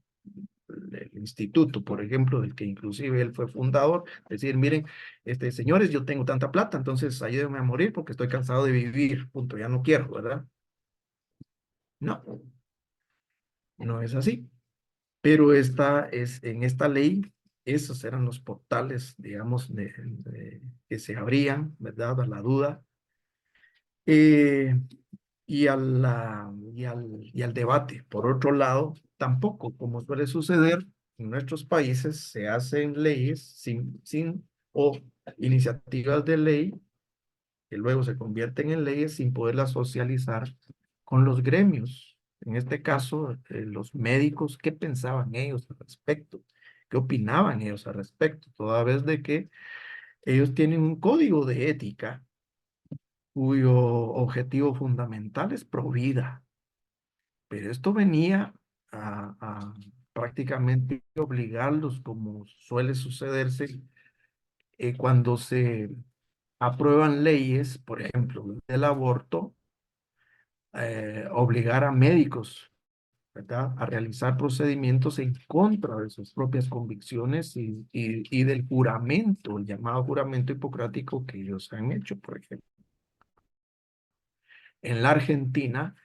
el instituto, por ejemplo, del que inclusive él fue fundador, decir, miren, señores, yo tengo tanta plata, entonces ayúdenme a morir porque estoy cansado de vivir, punto, ya no quiero, ¿verdad? No, no es así. Pero en esta ley, esos eran los portales, digamos, que se abrían, ¿verdad? A la duda. Y al debate. Por otro lado, tampoco, como suele suceder en nuestros países, se hacen leyes o iniciativas de ley que luego se convierten en leyes sin poderlas socializar con los gremios. En este caso, los médicos, ¿qué pensaban ellos al respecto? ¿Qué opinaban ellos al respecto? Toda vez de que ellos tienen un código de ética cuyo objetivo fundamental es pro vida. Pero esto venía a prácticamente obligarlos, como suele sucederse cuando se aprueban leyes, por ejemplo, del aborto, obligar a médicos, ¿verdad?, a realizar procedimientos en contra de sus propias convicciones y del juramento, el llamado juramento hipocrático que ellos han hecho, por ejemplo. En la Argentina,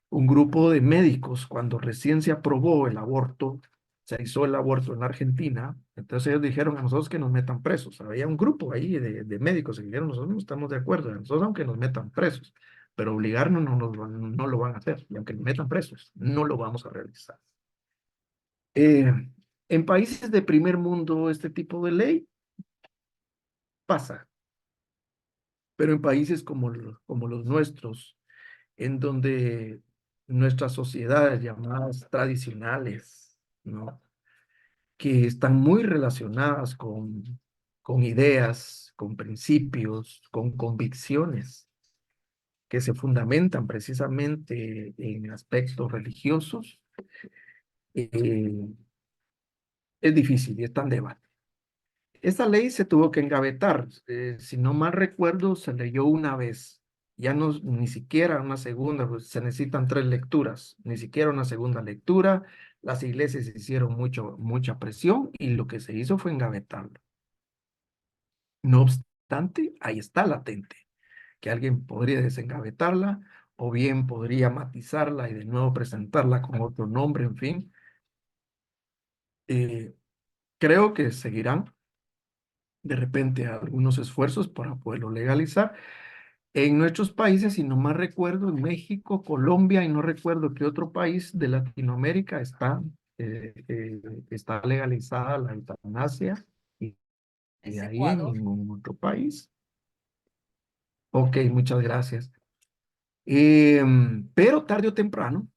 un grupo de médicos, cuando recién se aprobó el aborto, se hizo el aborto en la Argentina, entonces ellos dijeron a nosotros que nos metan presos. Había un grupo ahí de médicos que dijeron, nosotros no estamos de acuerdo, nosotros aunque nos metan presos, pero obligarnos no lo van a hacer, y aunque nos metan presos, no lo vamos a realizar. En países de primer mundo este tipo de ley pasa, pero en países como los nuestros, en donde nuestras sociedades llamadas tradicionales, ¿no?, que están muy relacionadas con ideas, con principios, con convicciones, que se fundamentan precisamente en aspectos religiosos, es difícil y está en debate. Esta ley se tuvo que engavetar. Si no mal recuerdo, se leyó una vez. Ya no, ni siquiera una segunda, pues se necesitan 3 lecturas. Ni siquiera una segunda lectura. Las iglesias hicieron mucha presión y lo que se hizo fue engavetarlo. No obstante, ahí está latente, que alguien podría desengavetarla o bien podría matizarla y de nuevo presentarla con otro nombre, en fin. Creo que seguirán de repente algunos esfuerzos para poderlo legalizar. En nuestros países, si no más recuerdo, en México, Colombia y no recuerdo qué otro país de Latinoamérica está legalizada la eutanasia y Es de ahí en Ecuador. ningún otro país. Ok, muchas gracias. Pero tarde o temprano,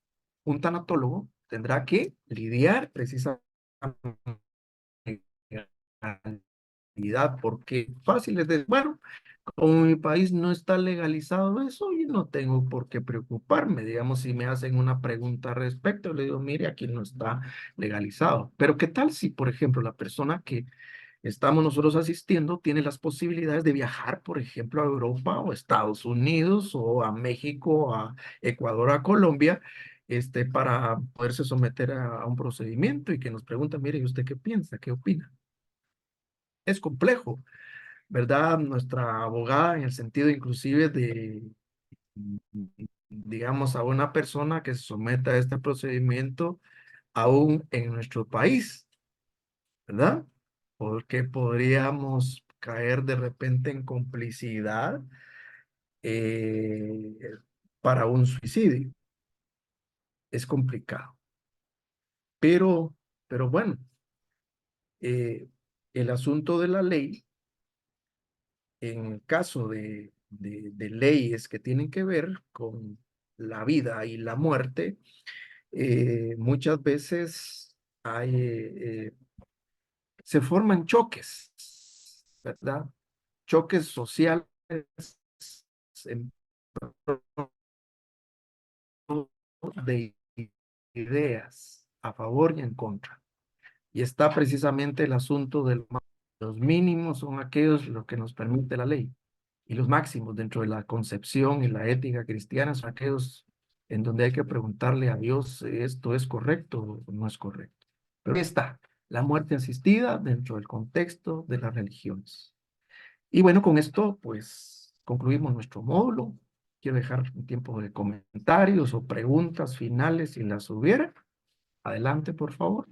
un tanatólogo tendrá que lidiar precisamente porque fácil es decir, bueno, como mi país no está legalizado eso, yo no tengo por qué preocuparme. Digamos, si me hacen una pregunta al respecto, le digo, mire, aquí no está legalizado. Pero ¿qué tal si, por ejemplo, la persona que estamos nosotros asistiendo tiene las posibilidades de viajar, por ejemplo, a Europa o Estados Unidos o a México, a Ecuador, a Colombia, para poderse someter a un procedimiento y que nos pregunta, mire, ¿y usted qué piensa? ¿Qué opina? Es complejo, ¿verdad? Nuestra abogada, en el sentido inclusive digamos, a una persona que se someta a este procedimiento aún en nuestro país, ¿verdad? Porque podríamos caer de repente en complicidad para un suicidio. Es complicado. Pero bueno, el asunto de la ley, en el caso de leyes que tienen que ver con la vida y la muerte, muchas veces se forman choques, ¿verdad? Choques sociales en pro de ideas a favor y en contra. Y está precisamente el asunto de los mínimos son aquellos lo que nos permite la ley. Y los máximos dentro de la concepción y la ética cristiana son aquellos en donde hay que preguntarle a Dios, ¿esto es correcto o no es correcto? Pero ahí está, la muerte asistida dentro del contexto de las religiones. Y bueno, con esto pues concluimos nuestro módulo. Quiero dejar un tiempo de comentarios o preguntas finales si las hubiera. Adelante, por favor.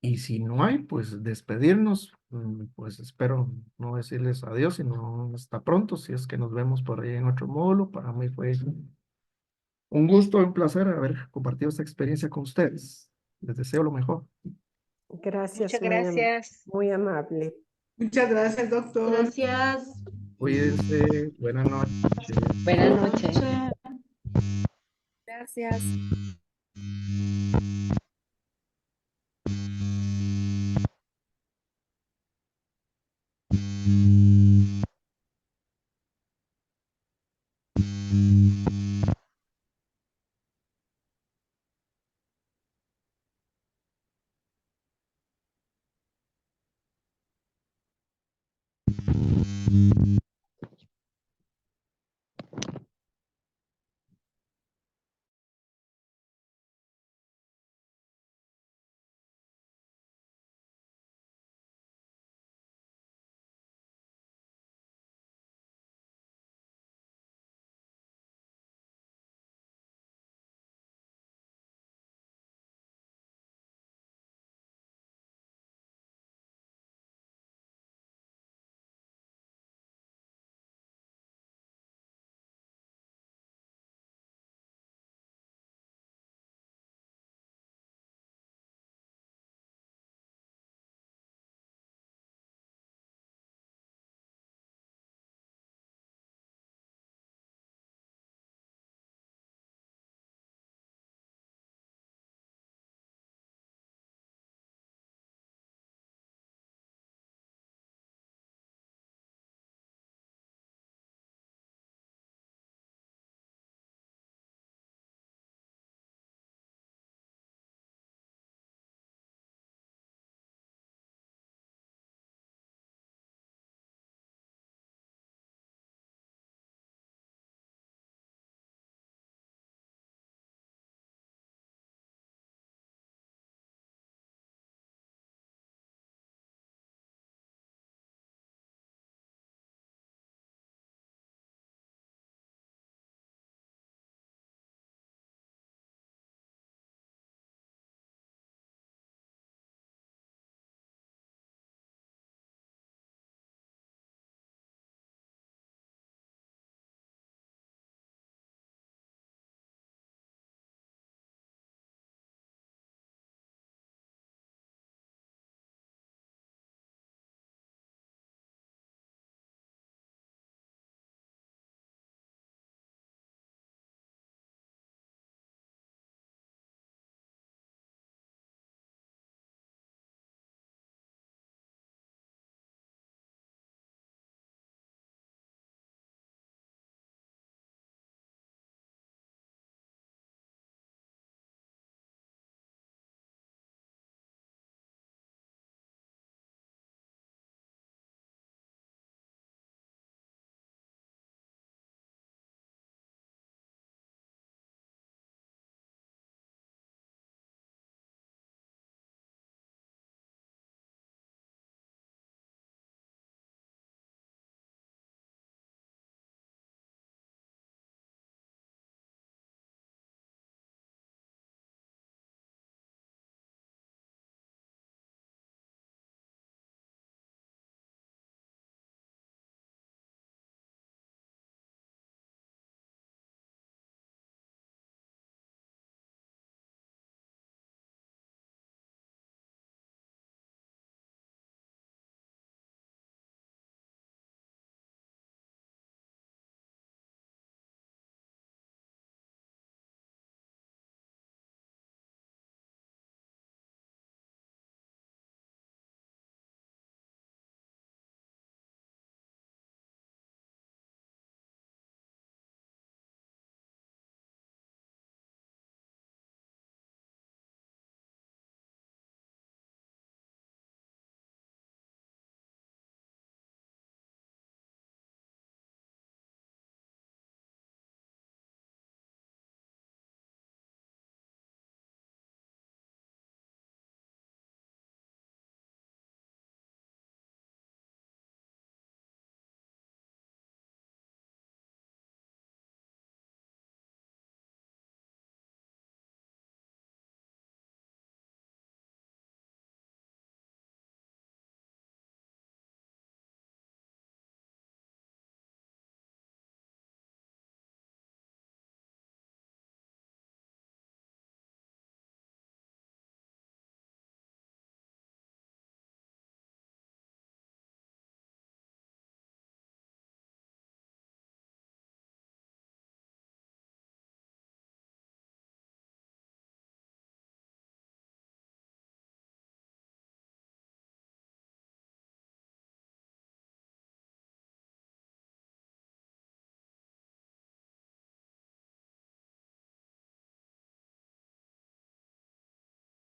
Y si no hay, pues despedirnos, pues espero no decirles adiós, sino hasta pronto, si es que nos vemos por ahí en otro módulo. Para mí fue un gusto y un placer haber compartido esta experiencia con ustedes. Les deseo lo mejor. Gracias, Muchas gracias. muy amable. Muchas gracias, doctor. Gracias. Cuídense, buenas noches. Buenas noches. Gracias.